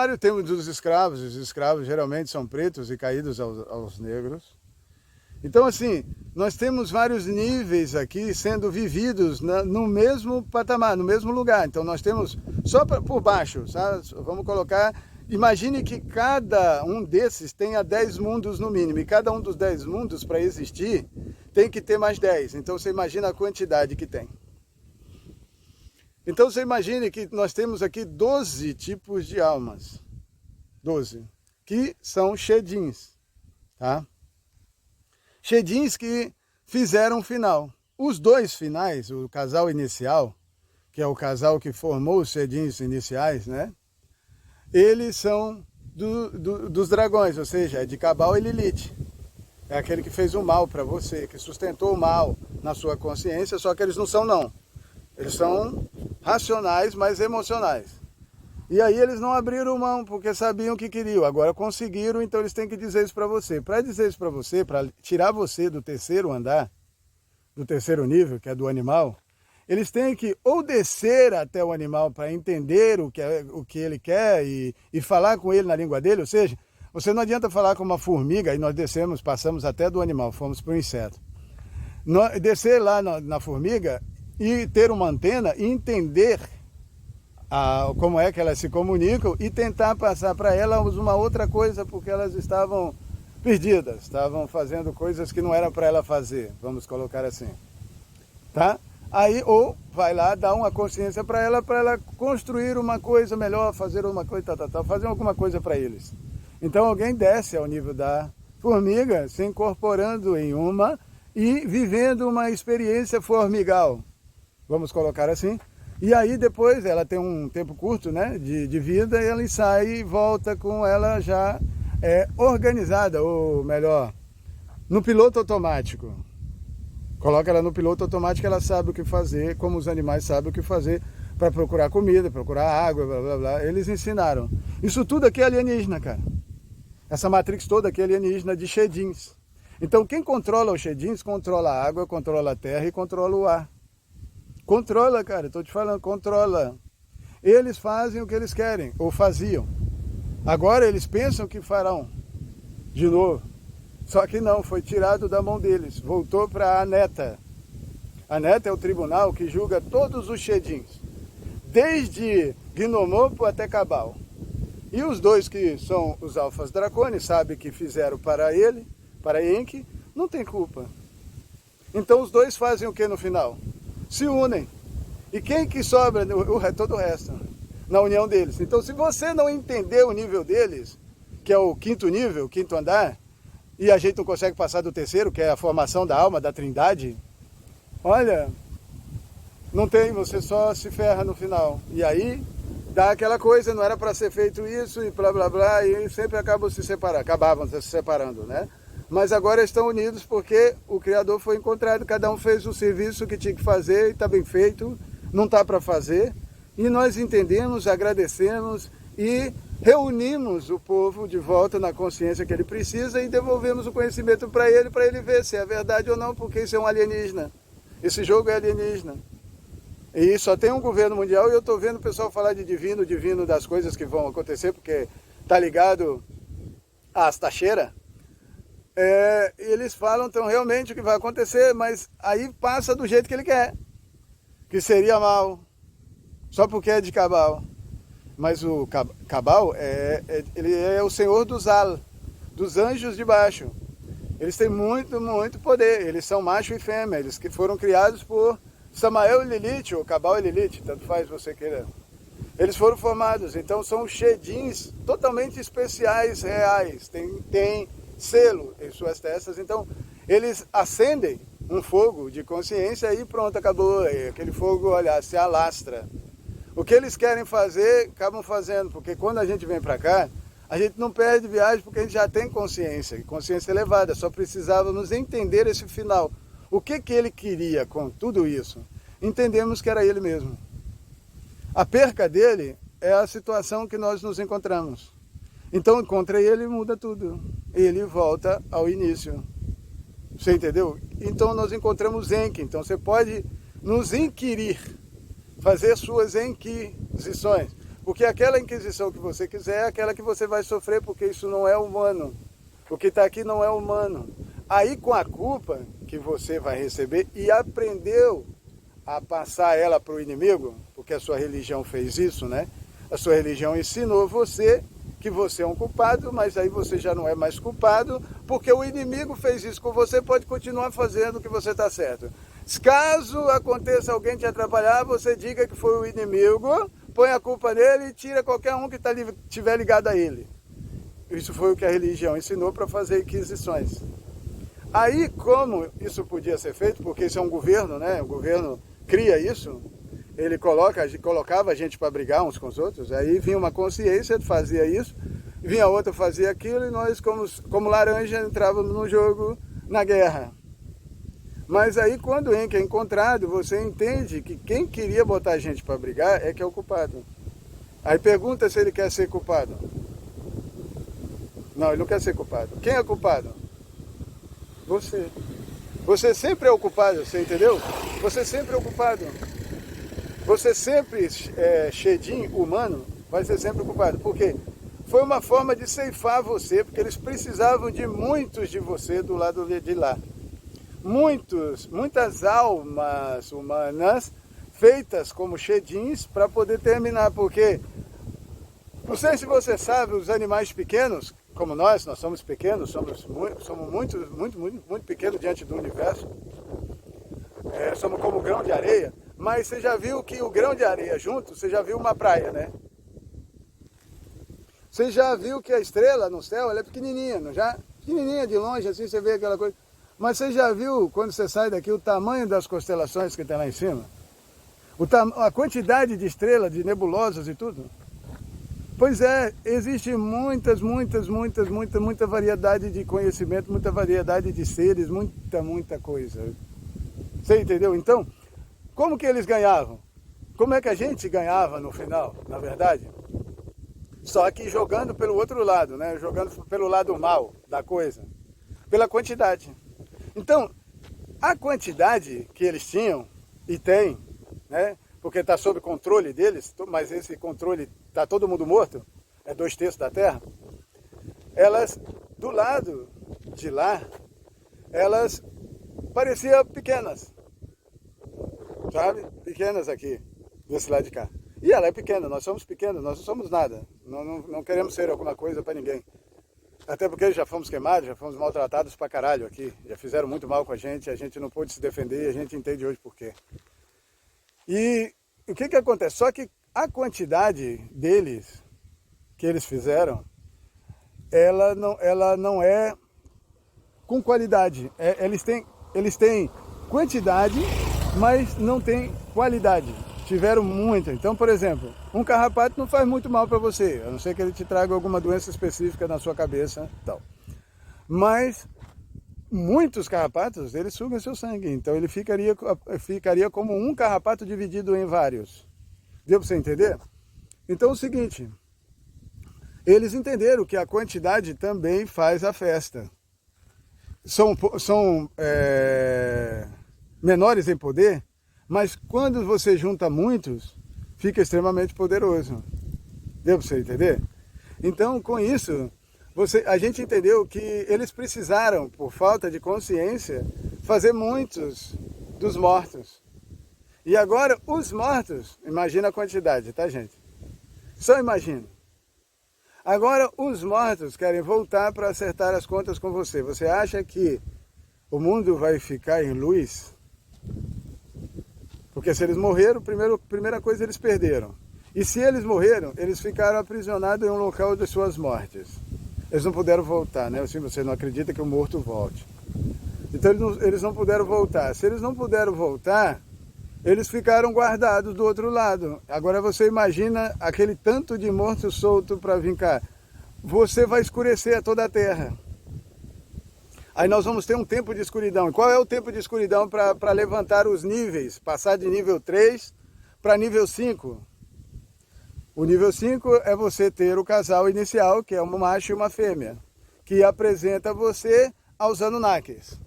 dos escravos, os escravos geralmente são pretos e caídos aos negros. Então, assim, nós temos vários níveis aqui sendo vividos no mesmo patamar, no mesmo lugar. Então, nós temos, só por baixo, sabe? Vamos colocar, imagine que cada um desses tenha 10 mundos no mínimo. E cada um dos 10 mundos, para existir, tem que ter mais 10. Então, você imagina a quantidade que tem. Então, você imagine que nós temos aqui 12 tipos de almas. 12. Que são Shedins, tá? Shedins que fizeram um final. Os dois finais, o casal inicial, que é o casal que formou os Shedins iniciais, né? Eles são dos dragões, ou seja, é de Cabal e Lilith. É aquele que fez o mal para você, que sustentou o mal na sua consciência, só que eles não são não. Eles são racionais, mas emocionais. E aí eles não abriram mão, porque sabiam o que queriam. Agora conseguiram, então eles têm que dizer isso para você. Para dizer isso para você, para tirar você do terceiro andar, do terceiro nível, que é do animal, eles têm que ou descer até o animal para entender o que ele quer e falar com ele na língua dele. Ou seja, você não adianta falar com uma formiga, e nós descemos, passamos até do animal, fomos para o inseto. Descer lá na formiga e ter uma antena e entender como é que elas se comunicam e tentar passar para elas uma outra coisa, porque elas estavam perdidas, estavam fazendo coisas que não era para ela fazer, vamos colocar assim, tá? Aí, ou vai lá dar uma consciência para ela construir uma coisa melhor, fazer uma coisa, fazer alguma coisa para eles. Então alguém desce ao nível da formiga, se incorporando em uma e vivendo uma experiência formigal, vamos colocar assim. E aí depois ela tem um tempo curto, né, de vida, e ela sai e volta com ela já organizada, ou melhor, no piloto automático. Coloca ela no piloto automático, ela sabe o que fazer, como os animais sabem o que fazer para procurar comida, procurar água, blá blá blá. Eles ensinaram. Isso tudo aqui é alienígena, cara. Essa matrix toda aqui é alienígena de Shedins. Então quem controla os Shedins controla a água, controla a terra e controla o ar. Controla, cara, estou te falando, controla. Eles fazem o que eles querem, ou faziam. Agora eles pensam que farão de novo. Só que não, foi tirado da mão deles, voltou para a Neta. A Neta é o tribunal que julga todos os Shedins, desde Gnomopo até Cabal. E os dois que são os Alfas Dracones, sabem que fizeram para ele, para Enki, não tem culpa. Então os dois fazem o que no final? Se unem. E quem que sobra? Todo o resto. Na união deles. Então se você não entender o nível deles, que é o quinto nível, o quinto andar, e a gente não consegue passar do terceiro, que é a formação da alma, da trindade, olha, não tem, você só se ferra no final. E aí dá aquela coisa, não era para ser feito isso, e blá blá blá, e sempre acabavam se separando, né? Mas agora estão unidos porque o Criador foi encontrado, cada um fez o serviço que tinha que fazer, e está bem feito, não está para fazer, e nós entendemos, agradecemos e reunimos o povo de volta na consciência que ele precisa e devolvemos o conhecimento para ele ver se é verdade ou não, porque isso é um alienígena. Esse jogo é alienígena. E só tem um governo mundial, e eu estou vendo o pessoal falar de divino das coisas que vão acontecer, porque está ligado às taxeiras. Eles falam então realmente o que vai acontecer, mas aí passa do jeito que ele quer, que seria mal, só porque é de Cabal. Mas o Cabal, ele é o senhor dos Al, dos anjos de baixo. Eles têm muito, muito poder, eles são macho e fêmea, eles que foram criados por Samael e Lilith, ou Cabal e Lilith, tanto faz você queira. Eles foram formados, então são Shedins totalmente especiais, reais, tem selo em suas testas, então eles acendem um fogo de consciência e pronto, acabou. Aquele fogo, olha, se alastra. O que eles querem fazer, acabam fazendo, porque quando a gente vem para cá, a gente não perde viagem porque a gente já tem consciência elevada, só precisávamos entender esse final. O que ele queria com tudo isso? Entendemos que era ele mesmo. A perca dele é a situação que nós nos encontramos. Então, contra ele muda tudo. Ele volta ao início. Você entendeu? Então, nós encontramos Enki. Então, você pode nos inquirir, fazer suas inquisições. Porque aquela inquisição que você quiser é aquela que você vai sofrer, porque isso não é humano. O que está aqui não é humano. Aí, com a culpa que você vai receber e aprendeu a passar ela para o inimigo, porque a sua religião fez isso, né? A sua religião ensinou você que você é um culpado, mas aí você já não é mais culpado, porque o inimigo fez isso com você, pode continuar fazendo o que você está certo. Caso aconteça alguém te atrapalhar, você diga que foi o inimigo, põe a culpa nele e tira qualquer um que estiver ligado a ele. Isso foi o que a religião ensinou para fazer inquisições. Aí, como isso podia ser feito, porque isso é um governo, né? O governo cria isso, ele colocava a gente para brigar uns com os outros, aí vinha uma consciência, fazia isso, vinha outra, fazia aquilo, e nós, como laranja, entrávamos no jogo, na guerra. Mas aí, quando o Enki é encontrado, você entende que quem queria botar a gente para brigar é que é o culpado. Aí pergunta se ele quer ser culpado. Não, ele não quer ser culpado. Quem é culpado? Você. Você sempre é o culpado, você entendeu? Você sempre é o culpado. Você sempre, Shedim humano, vai ser sempre o culpado. Por quê? Foi uma forma de ceifar você, porque eles precisavam de muitos de você do lado de lá. Muitas almas humanas feitas como Shedins para poder terminar, porque não sei se você sabe, os animais pequenos, como nós somos pequenos, somos muito pequenos diante do universo, somos como grão de areia, mas você já viu que o grão de areia junto, você já viu uma praia, né? Você já viu que a estrela no céu, ela é pequenininha, não já? Pequenininha de longe, assim você vê aquela coisa. Mas você já viu, quando você sai daqui, o tamanho das constelações que tem lá em cima? A quantidade de estrelas, de nebulosas e tudo? Pois é, existe muita variedade de conhecimento, muita variedade de seres, muita coisa. Você entendeu? Então, como que eles ganhavam? Como é que a gente ganhava no final, na verdade? Só que jogando pelo outro lado, né? Jogando pelo lado mal da coisa. Pela quantidade. Então, a quantidade que eles tinham e têm, né? Porque está sob controle deles, mas esse controle está todo mundo morto, é 2/3 da Terra. Elas, do lado de lá, elas pareciam pequenas, sabe? Pequenas aqui, desse lado de cá. E ela é pequena, nós somos pequenos, nós não somos nada. Não queremos ser alguma coisa para ninguém. Até porque já fomos queimados, já fomos maltratados pra caralho aqui. Já fizeram muito mal com a gente não pôde se defender e a gente entende hoje por quê. E o que acontece? Só que a quantidade deles, que eles fizeram, ela não é com qualidade. Eles têm quantidade, mas não tem qualidade. Tiveram muito. Então, por exemplo, um carrapato não faz muito mal para você, a não ser que ele te traga alguma doença específica na sua cabeça e tal. Mas muitos carrapatos, eles sugam seu sangue. Então ele ficaria como um carrapato dividido em vários. Deu para você entender? Então é o seguinte, eles entenderam que a quantidade também faz a festa. São menores em poder, mas quando você junta muitos, fica extremamente poderoso. Deu para você entender? Então, com isso, a gente entendeu que eles precisaram, por falta de consciência, fazer muitos dos mortos. E agora, os mortos, imagina a quantidade, tá, gente? Só imagina. Agora, os mortos querem voltar para acertar as contas com você. Você acha que o mundo vai ficar em luz? Porque se eles morreram, primeira coisa eles perderam. E se eles morreram, eles ficaram aprisionados em um local de suas mortes. Eles não puderam voltar, né? Assim, você não acredita que o morto volte. Então eles não puderam voltar. Se eles não puderam voltar, eles ficaram guardados do outro lado. Agora você imagina aquele tanto de morto solto para vir cá. Você vai escurecer toda a terra. Aí nós vamos ter um tempo de escuridão. E qual é o tempo de escuridão para levantar os níveis? Passar de nível 3 para nível 5. O nível 5 é você ter o casal inicial, que é um macho e uma fêmea, que apresenta você aos Anunnakis.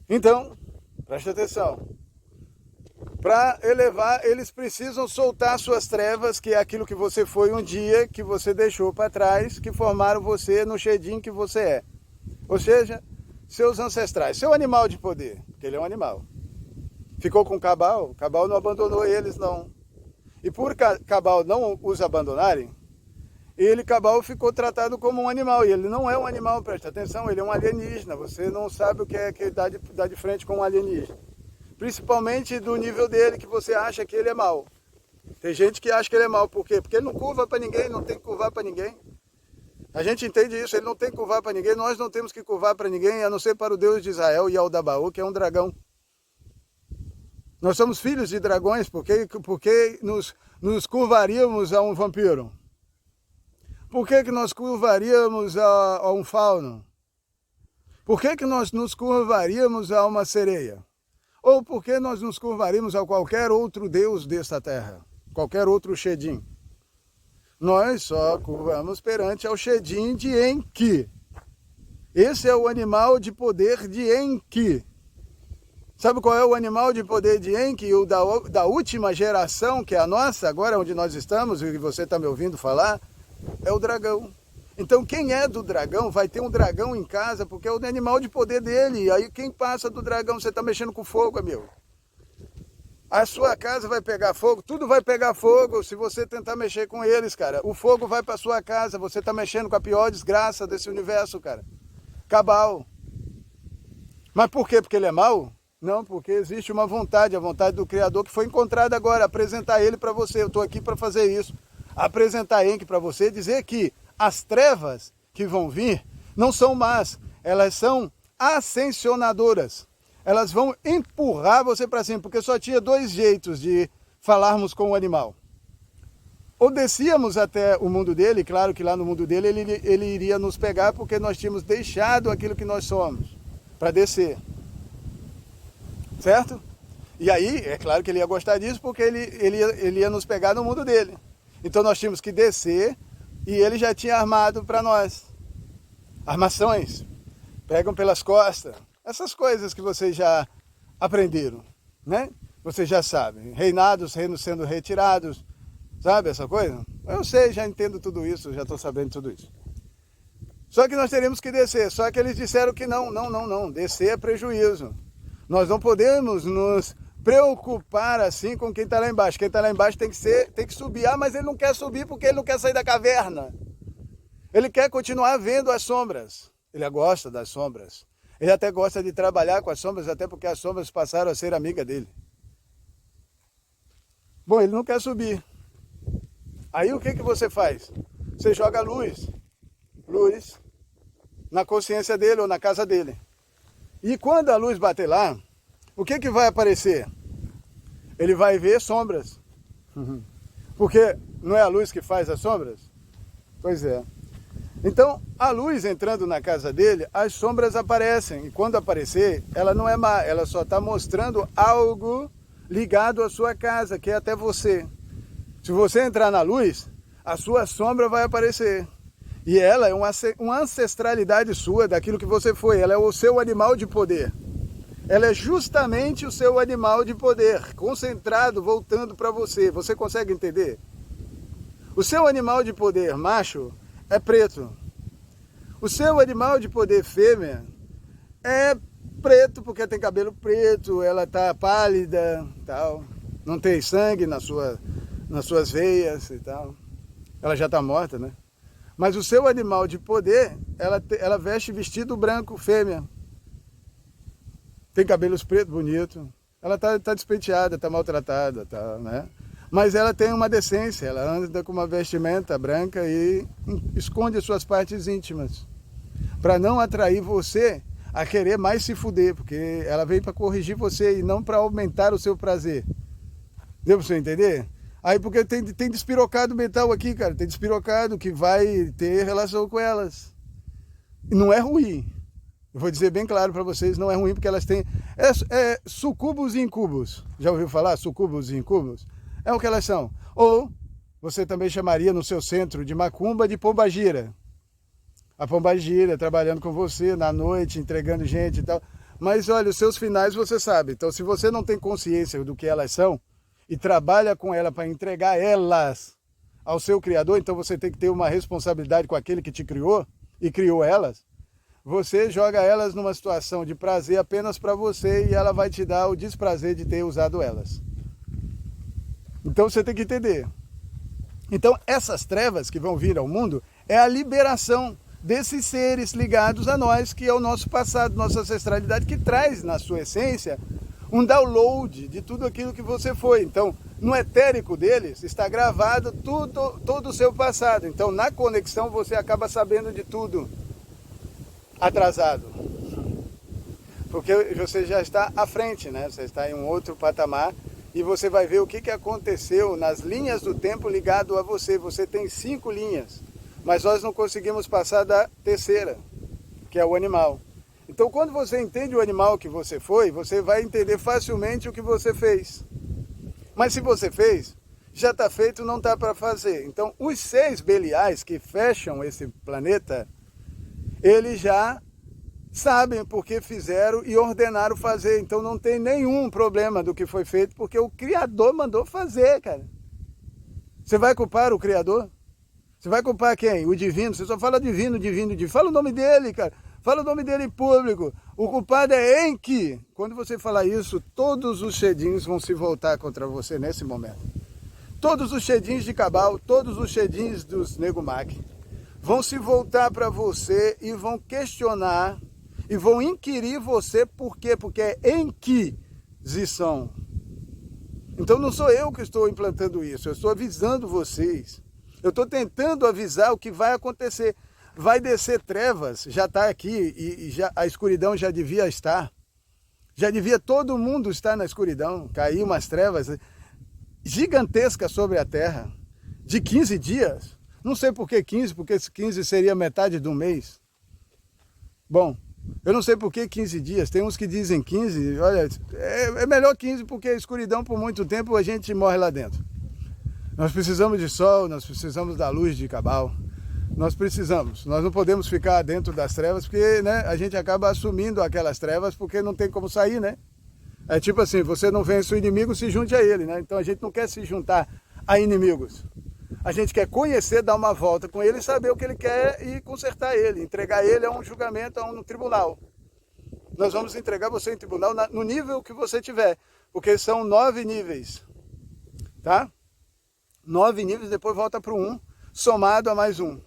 Então, preste atenção. Para elevar, eles precisam soltar suas trevas, que é aquilo que você foi um dia, que você deixou para trás, que formaram você no Shedim que você é. Ou seja, seus ancestrais, seu animal de poder, porque ele é um animal. Ficou com Cabal não abandonou eles, não. E por Cabal não os abandonarem, Cabal ficou tratado como um animal. E ele não é um animal, presta atenção, ele é um alienígena. Você não sabe o que é que dá de frente com um alienígena. Principalmente do nível dele, que você acha que ele é mau. Tem gente que acha que ele é mau, por quê? Porque ele não curva para ninguém, não tem que curvar para ninguém. A gente entende isso, ele não tem que curvar para ninguém, nós não temos que curvar para ninguém, a não ser para o Deus de Israel, Yaldabaoth, que é um dragão. Nós somos filhos de dragões, porque nos curvaríamos a um vampiro? Por que nós curvaríamos a um fauno? Por que nós nos curvaríamos a uma sereia? Ou por que nós nos curvaríamos a qualquer outro Deus desta terra? qualquer outro Shedim. Nós só curvamos perante ao Shedim de Enki. Esse é o animal de poder de Enki. Sabe qual é o animal de poder de Enki? O da última geração, que é a nossa, agora onde nós estamos, e você está me ouvindo falar, é o dragão. Então quem é do dragão vai ter um dragão em casa, porque é o animal de poder dele. E aí quem passa do dragão, você está mexendo com fogo, amigo. A sua casa vai pegar fogo, tudo vai pegar fogo se você tentar mexer com eles, cara. O fogo vai para sua casa, você está mexendo com a pior desgraça desse universo, cara. Cabal. Mas por quê? Porque ele é mau? Não, porque existe uma vontade, a vontade do Criador que foi encontrada agora, apresentar ele para você. Eu estou aqui para fazer isso. Apresentar Enki para você, dizer que as trevas que vão vir não são más, elas são ascensionadoras. Elas vão empurrar você para cima, porque só tinha dois jeitos de falarmos com o animal. Ou descíamos até o mundo dele, claro que lá no mundo dele ele iria nos pegar, porque nós tínhamos deixado aquilo que nós somos, para descer. Certo? E aí, é claro que ele ia gostar disso, porque ele ia nos pegar no mundo dele. Então nós tínhamos que descer, e ele já tinha armado para nós. Armações. Pegam pelas costas. Essas coisas que vocês já aprenderam, né? Vocês já sabem. Reinados, reinos sendo retirados. Sabe essa coisa? Eu sei, já entendo tudo isso, já estou sabendo tudo isso. Só que nós teríamos que descer. Só que eles disseram que não. Descer é prejuízo. Nós não podemos nos preocupar assim com quem está lá embaixo. Quem está lá embaixo tem que subir. Ah, mas ele não quer subir porque ele não quer sair da caverna. Ele quer continuar vendo as sombras. Ele gosta das sombras. Ele até gosta de trabalhar com as sombras, até porque as sombras passaram a ser amiga dele. Bom, ele não quer subir. Aí o que você faz? Você joga luz na consciência dele ou na casa dele. E quando a luz bater lá, o que vai aparecer? Ele vai ver sombras. Porque não é a luz que faz as sombras? Pois é. Então, a luz entrando na casa dele, as sombras aparecem. E quando aparecer, ela não é má, ela só está mostrando algo ligado à sua casa, que é até você. Se você entrar na luz, a sua sombra vai aparecer. E ela é uma ancestralidade sua daquilo que você foi. Ela é o seu animal de poder. Ela é justamente o seu animal de poder, concentrado, voltando para você. Você consegue entender? O seu animal de poder macho é preto. O seu animal de poder fêmea é preto porque tem cabelo preto, ela está pálida, tal, não tem sangue nas suas veias e tal. Ela já está morta, né? Mas o seu animal de poder, ela veste vestido branco, fêmea. Tem cabelos pretos, bonito. Ela está despenteada, está maltratada, tá, né? Mas ela tem uma decência, ela anda com uma vestimenta branca e esconde as suas partes íntimas. Para não atrair você a querer mais se fuder, porque ela veio para corrigir você e não para aumentar o seu prazer. Deu para você entender? Aí porque tem despirocado mental aqui, cara, tem despirocado que vai ter relação com elas. E não é ruim. Eu vou dizer bem claro para vocês, não é ruim porque elas têm... sucubos e incubos. Já ouviu falar? Sucubos e incubos? É o que elas são. Ou você também chamaria no seu centro de macumba de pombagira. A pombagira trabalhando com você na noite, entregando gente e tal. Mas olha, os seus finais você sabe. Então se você não tem consciência do que elas são e trabalha com ela para entregar elas ao seu Criador, então você tem que ter uma responsabilidade com aquele que te criou e criou elas. Você joga elas numa situação de prazer apenas para você e ela vai te dar o desprazer de ter usado elas. Então você tem que entender. Então essas trevas que vão vir ao mundo é a liberação desses seres ligados a nós, que é o nosso passado, nossa ancestralidade, que traz na sua essência um download de tudo aquilo que você foi. Então, no etérico deles está gravado todo o seu passado. Então, na conexão você acaba sabendo de tudo atrasado. Porque você já está à frente, né? Você está em um outro patamar e você vai ver o que aconteceu nas linhas do tempo ligado a você. Você tem 5 linhas, mas nós não conseguimos passar da terceira, que é o animal. Então, quando você entende o animal que você foi, você vai entender facilmente o que você fez. Mas se você fez, já está feito, não está para fazer. Então, os 6 Beliais que fecham esse planeta, eles já sabem por que fizeram e ordenaram fazer. Então, não tem nenhum problema do que foi feito, porque o Criador mandou fazer, cara. Você vai culpar o Criador? Você vai culpar quem? O divino? Você só fala divino, divino, divino. Fala o nome dele, cara. Fala o nome dele em público. O culpado é Enki. Quando você falar isso, todos os Shedins vão se voltar contra você nesse momento. Todos os Shedins de Cabal, todos os Shedins dos Negumak vão se voltar para você e vão questionar e vão inquirir você por quê? Porque é Inquisição. Então não sou eu que estou implantando isso, eu estou avisando vocês. Eu estou tentando avisar o que vai acontecer. Vai descer trevas, já está aqui e já, a escuridão já devia estar. Já devia todo mundo estar na escuridão. Caiu umas trevas gigantescas sobre a terra, de 15 dias. Não sei por que 15, porque 15 seria metade de um mês. Bom, eu não sei por que 15 dias, tem uns que dizem 15, olha, é melhor 15 porque a escuridão por muito tempo a gente morre lá dentro. Nós precisamos de sol, nós precisamos da luz de Cabal, nós não podemos ficar dentro das trevas porque, né, a gente acaba assumindo aquelas trevas porque não tem como sair, né? É tipo assim, você não vence o inimigo, se junte a ele, né? Então a gente não quer se juntar a inimigos. A gente quer conhecer, dar uma volta com ele, saber o que ele quer e consertar ele, entregar ele a um julgamento, a um tribunal. Nós vamos entregar você em tribunal no nível que você tiver, porque são 9 níveis, tá? 9 níveis, depois volta para o 1, somado a mais 1.